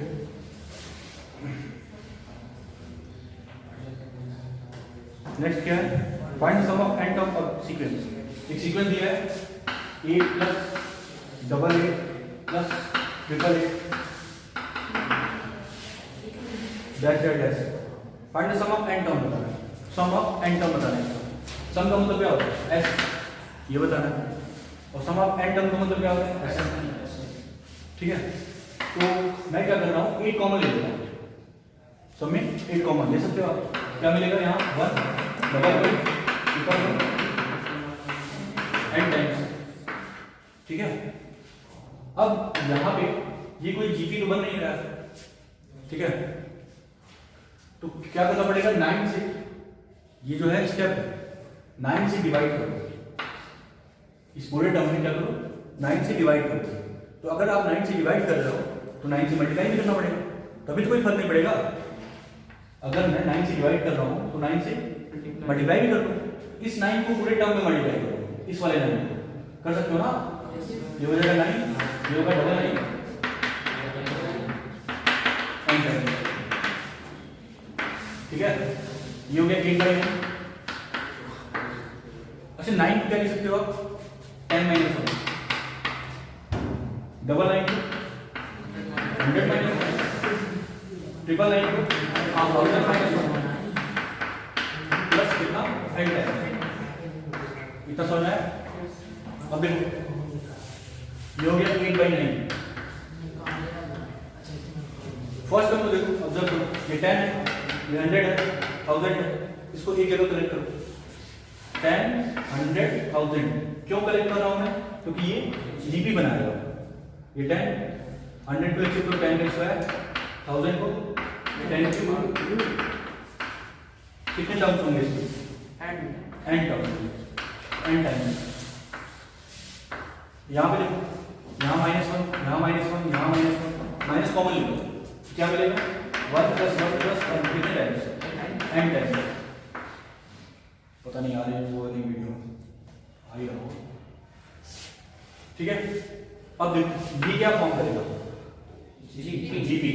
नेक्स्ट क्या है, find sum of n of sequence. एक सीक्वेंस दिया है 8 plus double 8 plus triple 8 dash dash dash. Find the sum of n term बताना है, सम ऑफ एंड टर्म बताना है। सम का मतलब क्या होता है, एस, ये बताना है, और सम ऑफ एंड टर्म का मतलब क्या होता है, एस, ठीक है। तो मैं क्या कर रहा हूँ, 8 कॉमन ले लेता हूँ, सब में 8 कॉमन ले सकते हो आप। क्या मिलेगा यहाँ, 1 डबल 1 ट्रिपल 1 एन टाइम्स, ठीक है। अब यहाँ पे ये कोई जीपी तो बन नहीं रहा है, ठीक है, तो क्या करना पड़ेगा, 9 से, ये जो है स्टेप 9 से डिवाइड करो, इस पूरे टर्म में क्या करो, 9 से डिवाइड करो। तो अगर आप 9 से डिवाइड कर रहे हो तो 9 से मल्टीप्लाई भी करना पड़ेगा, तभी तो कोई फर्क नहीं पड़ेगा। अगर मैं 9 से डिवाइड कर रहा हूं तो 9 से मल्टीप्लाई भी कर दो, इस 9 को पूरे टर्म में मल्टीप्लाई करो, इस वाले 9 को कर सकते हो ना, ये हो जाएगा 9, ये होगा डबल 9 एंड, ठीक है, ये हो गया 8 बाई 9। अच्छा 9 को क्या लिख सकते हो आप, 10 माइनस 1, डबल 9 को 100 माइनस 1, ट्रिपल 9 को 1000 माइनस 1 प्लस कितना 10 इतना समझ आया। अब देखो ये हो गया 8 बाई 9। फर्स्ट टर्म को देखो, ऑब्जर्व करो, ये 10 है, ये 100 है, 1000 है, इसको एक जगह कलेक्ट करो, 10 100 1000। क्यों कलेक्ट कर रहा हूं मैं, क्योंकि ये जीपी बनाएगा। ये 10 100 को एक्सेप्ट करो, 10 का स्क्वायर, 1000 को 10 क्यूब, कितने टर्म्स होंगे इसके, एन टर्म्स, एन टाइम्स। यहाँ पे देखो, यहाँ -1, यहाँ -1, यहाँ -1, माइनस कॉमन ले लो, क्या मिलेगा, 1 + 1 + 1 कितने टाइम्स, एन टाइम्स। पता नहीं आ रही है वो वाली वीडियो आ ही रहा हो, ठीक है। अब देखो ये क्या फॉर्म करेगा, जीपी।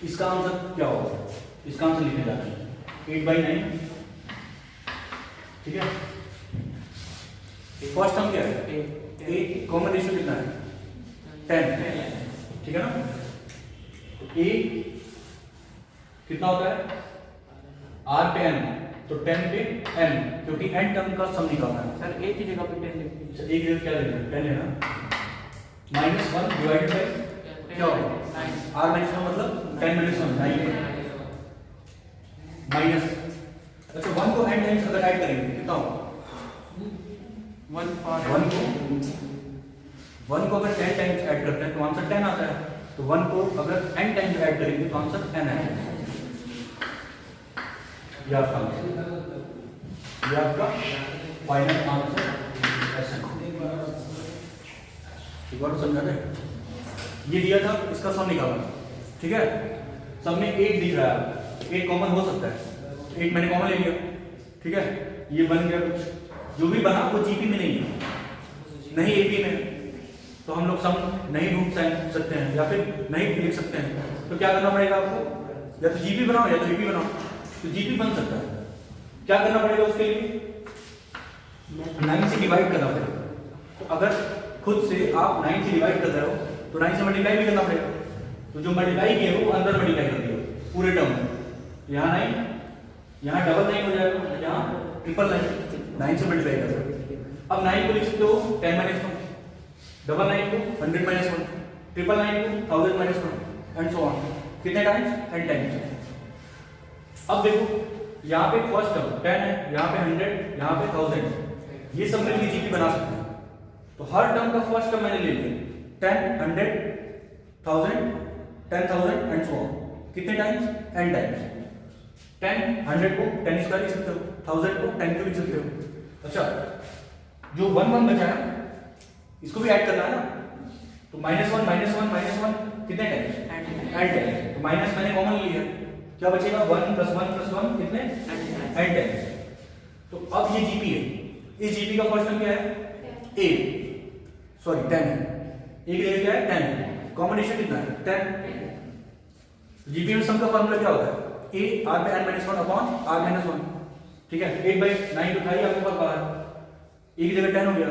इसका आंसर क्या होगा, इसका आंसर लिखने जाते हैं 8 बाई 9, ठीक है। फर्स्ट टर्म क्या है, 8, कॉमन रेशियो कितना है, 10, ठीक है ना। तो ए कितना होता है, आर पे एन, तो 10 पे एन, क्योंकि एन टर्म का सम निकालना है। सर एक ही जगह पे 10 लिखते हैं, एक जगह क्या लिखना है, 10 है ना, -1 डिवाइडेड बाई क्या होगा, आर माइनस 1 मतलब 10 - 1 9 माइनस। अच्छा 1 को एन टाइम्स अगर ऐड करेंगे कितना होगा, 1 को अगर 10 टाइम्स ऐड करते हैं तो आंसर 10 आता है, तो 1 को अगर n टाइम्स ऐड करेंगे तो आंसर n आएगा। ये आपका आंसर, ये आपका फाइनल आंसर ऐसा। एक बार समझा दे, ये दिया था, इसका सम निकालना, ठीक है। सब में 8 दिख रहा है, 8 कॉमन हो सकता है, 8 मैंने कॉमन ले लिया, ठीक है। ये बन गया कुछ जो भी बना वो जीपी में नहीं है, नहीं एपी में, तो हम लोग सम नहीं ढूंढ सकते हैं या फिर नहीं लिख सकते हैं। तो क्या करना पड़ेगा आपको, या तो जीपी बनाओ या तो एपी बनाओ। तो जीपी बन सकता है, क्या करना पड़ेगा उसके लिए, 9 से डिवाइड करना पड़ेगा। तो अगर खुद से आप 9 से डिवाइड कर रहे हो तो 9 से मल्टीप्लाई भी करना पड़ेगा। तो जो मल्टीप्लाई किए वो अंदर मल्टीप्लाई कर दिया पूरे टर्म में। तो यहाँ 9, यहाँ डबल 9 हो जाएगा, यहाँ ट्रिपल 9 से मल्टीप्लाई कर सकते। अब 9 को लिख सकते हो 10 - 1, डबल 9 को 100 - 1, ट्रिपल 9 को 1000 - 1 एंड सो ऑन। कितने टाइम्स, n टाइम्स। अब देखो यहाँ पे फर्स्ट टर्म 10 है, यहाँ पे 100, यहाँ पे 1000, ये सब मिलकर जीपी बना सकते हैं। तो हर टर्म का फर्स्ट टर्म मैंने ले लिया 10, 100, 1000, 10,000 एंड सो ऑन। कितने टाइम्स, n टाइम्स। 10, 100 को 10 स्क्वायर लिख सकते हो, 1000 को 10 क्यूब लिख सकते हो। अच्छा, जो 1 1 बचा है इसको भी ऐड करना है ना, तो -1 - 1 - 1 कितने टाइम्स, n टाइम्स। तो माइनस मैंने कॉमन लिया, क्या बचेगा 1 + 1 + 1 कितने, n टाइम्स। तो अब ये जीपी है, इस जीपी का फर्स्ट टर्म क्या है, a, सॉरी 10 है, a की जगह क्या है 10, कॉम्बिनेशन कितना है 10। जीपी में सम का फार्मूला क्या होता है, a r पे n - 1 अपॉन r - 1, ठीक है। 1/9 उठाइए आपके पास बाहर, a की जगह 10 हो गया,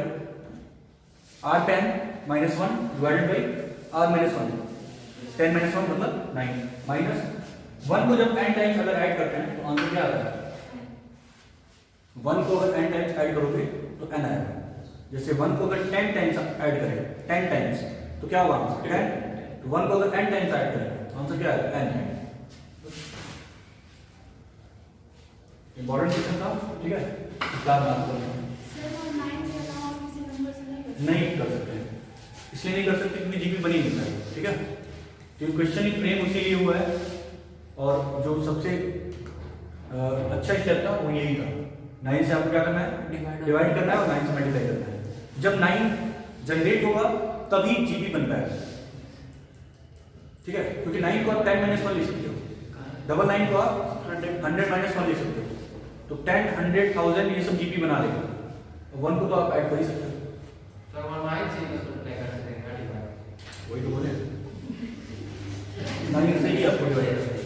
r पे n - 1 डिवाइडेड बाई r - 1, 10 - 1 मतलब 9 माइनस 1 को जब n टाइम्स अगर ऐड करते हैं तो आंसर क्या आता है, 1 को अगर n टाइम्स ऐड करोगे तो n आएगा। जैसे 1 को अगर 10 टाइम्स ऐड करें 10 टाइम्स तो क्या होगा आंसर 10, तो 1 को अगर n टाइम्स ऐड करें तो आंसर क्या आएगा n। इंपॉर्टेंट क्वेश्चन था, ठीक है। इसका नहीं कर सकते, इसलिए नहीं कर सकते क्योंकि जीपी बनी नहीं है, ठीक है। तो क्वेश्चन ही फ्रेम उसी लिए हुआ है और जो सबसे अच्छा स्टेप था वो यही था। 9 से आपको क्या करना है, डिवाइड करना है और 9 से मल्टीप्लाई करना है। जब 9 जनरेट होगा तभी जीपी बन पाएगा, ठीक है। क्योंकि 9 को आप 10 - 1 लिख सकते हो, डबल 9 को आप 100 - 1 लिख सकते हो। तो 10, 100, 1000 ये सब जीपी बना लेगा। 1 को तो आप ऐड कर ही सकते हो, वही तो बोले 9 से ही आपको डिवाइड करना है।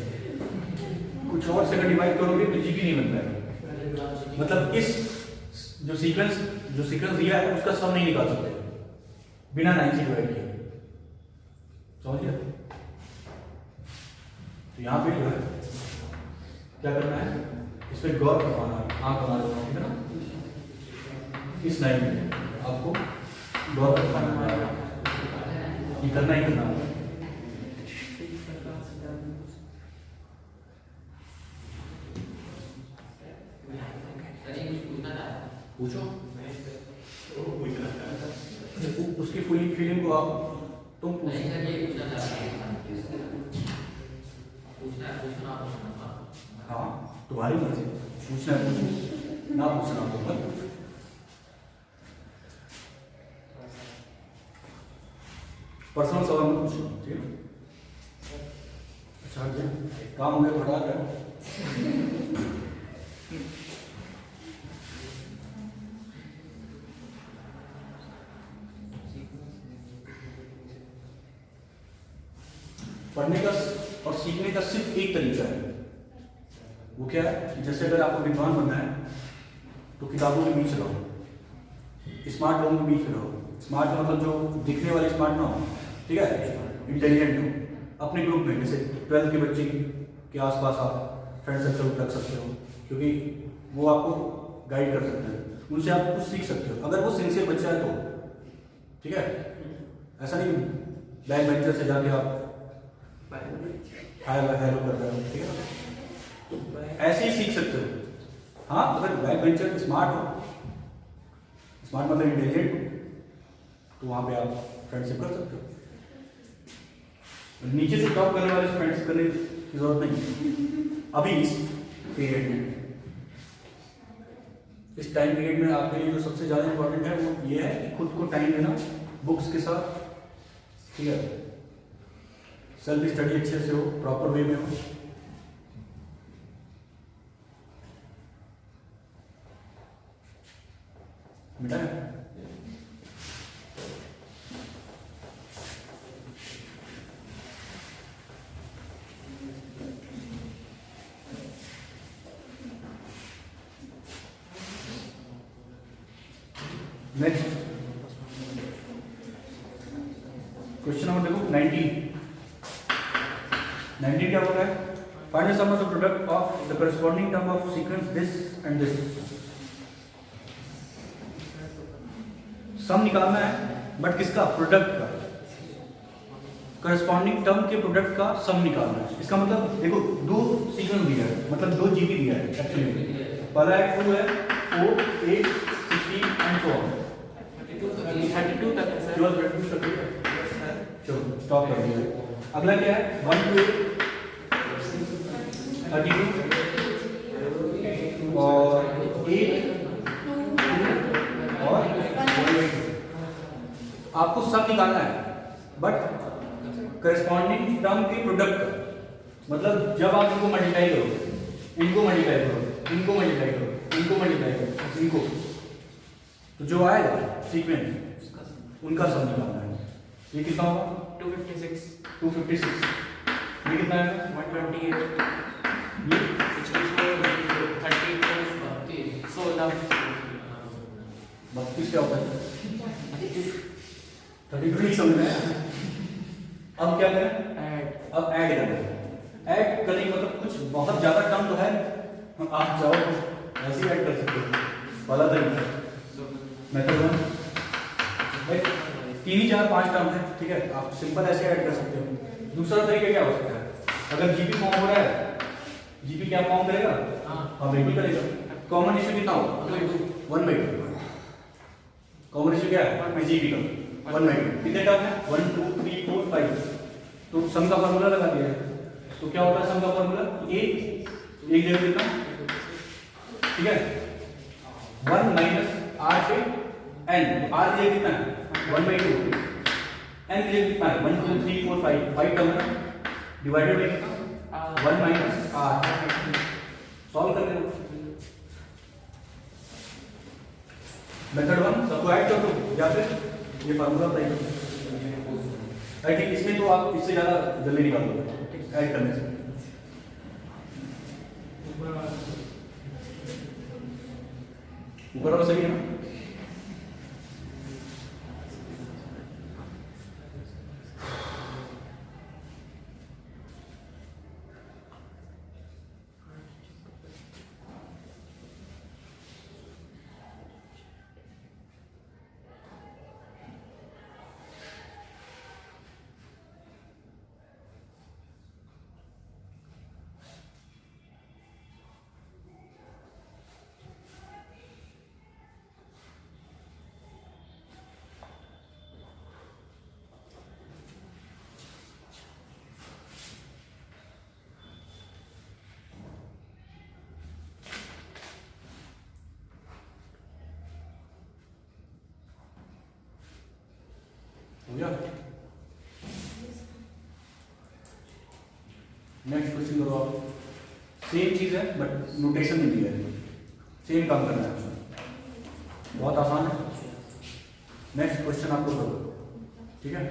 कुछ और से अगर डिवाइड करोगे तो जीपी नहीं बन पाएगा। मतलब इस जो सीक्वेंस दिया है उसका सम नहीं निकाल सकते बिना 9 से डिवाइड किए, समझ गया। तो यहाँ पे जो है क्या करना है, इस पे गौर करवाना है, आंख बना देना, ठीक है ना। इस लाइन में आपको गौर करवाना है, ये करना ही करना है। पूछो उसकी फीलिंग को आप तुम पूछो। हाँ तुम्हारी मर्जी, पूछना है पूछो, ना पूछना तो मत पूछो। पर्सनल सवाल मत पूछो, ठीक है। अच्छा काम हो गया, फटा गया। पढ़ने का और सीखने का सिर्फ एक तरीका है, वो क्या है, जैसे अगर आपको विद्वान बनना है तो किताबों के बीच रहो, स्मार्ट लोगों के बीच रहो। स्मार्ट का मतलब जो दिखने वाले स्मार्ट ना हो, ठीक है, इंटेलिजेंट हो। अपने ग्रुप में जैसे 12th के बच्चे के आसपास आप फ्रेंड सर्कल रख सकते हो, क्योंकि वो आपको गाइड कर सकते हैं, उनसे आप कुछ सीख सकते हो अगर वो सिंसियर बच्चा है तो, ठीक है। ऐसा नहीं बैक बेंचर से जाके आप हेलो कर रहे हो, ठीक है, तो ऐसे ही सीख सकते हो। हाँ अगर बैक बेंचर स्मार्ट हो, स्मार्ट मतलब इंटेलिजेंट हो, तो वहाँ पे आप फ्रेंडशिप कर सकते हो। नीचे से टॉप करने वाले फ्रेंडशिप करने की जरूरत नहीं अभी इस पीरियड में। इस टाइम पीरियड में आपके लिए जो सबसे ज़्यादा इंपॉर्टेंट है वो ये है कि खुद को टाइम देना बुक्स के साथ, ठीक है। सेल्फ स्टडी अच्छे से हो, प्रॉपर वे में हो। नेक्स्ट क्वेश्चन नंबर देखो 19 क्या होता है? Find the sum of the product of the corresponding term of sequence this and this. Sum निकालना है, बट किसका? प्रोडक्ट का। करस्पॉन्डिंग टर्म के प्रोडक्ट का सम निकालना है। इसका मतलब देखो दो सीक्वेंस दिया है, मतलब दो जीबी दिया है एक्चुअली। पहला है 2 है 4 8 16 एंड सो ऑन। 32 तक है सर। केवल 32 तक है। चलो स्टॉप कर दिया। अगला क्या है? 1 to 8 32 और 8 और 1। आपको सब निकालना है, बट करस्पॉन्डिंग टर्म के प्रोडक्ट का मतलब जब आप इनको मल्टीप्लाई करो, इनको मल्टीप्लाई करो, इनको मल्टीप्लाई करो, इनको मल्टीप्लाई करो, इनको, तो जो आएगा सीक्वेंस उनका सम निकालना है। ये कितना होगा? 256 256। ये कितना है? 128 ये 64 32 16 32 क्या होता है? 32 नहीं समझ में आया। अब क्या करें? ऐड अब ऐड करें। ऐड करने का मतलब कुछ बहुत ज्यादा टर्म तो है, आप चाहो ऐसे ही ऐड कर सकते हो। वाला तरीका मेथड 1 3 4 5 टर्म है, ठीक है, आप सिंपल ऐसे ऐड कर सकते हो। दूसरा तरीका क्या हो सकता है? अगर जीपी फॉर्म हो रहा है, जीपी क्या फॉर्म करेगा? हाँ बिल्कुल करेगा। कॉमन रेशियो कितना होगा? 1/2। कॉमन रेशियो क्या है? जीपी का 1/2। कितने टर्म है? 1 2 3 4 5। तो सम का फॉर्मूला लगा दिया है। तो क्या होता है सम का फॉर्मूला? एक जगह कितना, ठीक है, 1 माइनस आर पे एन। आर जगह कितना है? 1/2। एन जगह कितना है? 1 2 3 4 5 टर्म है, divided by 1 minus R. Solve कर दो। मेथड 1 सबको ऐड कर दो या फिर ये फार्मूला अप्लाई करो। आई थिंक इसमें तो आप इससे ज्यादा जल्दी निकाल दोगे ऐड करने से। ऊपर वाला सही है ना? हो गया? नेक्स्ट क्वेश्चन करो आप। सेम चीज है बट नोटेशन नहीं दिया है, सेम काम करना है, बहुत आसान है। नेक्स्ट क्वेश्चन आपको करो, ठीक है।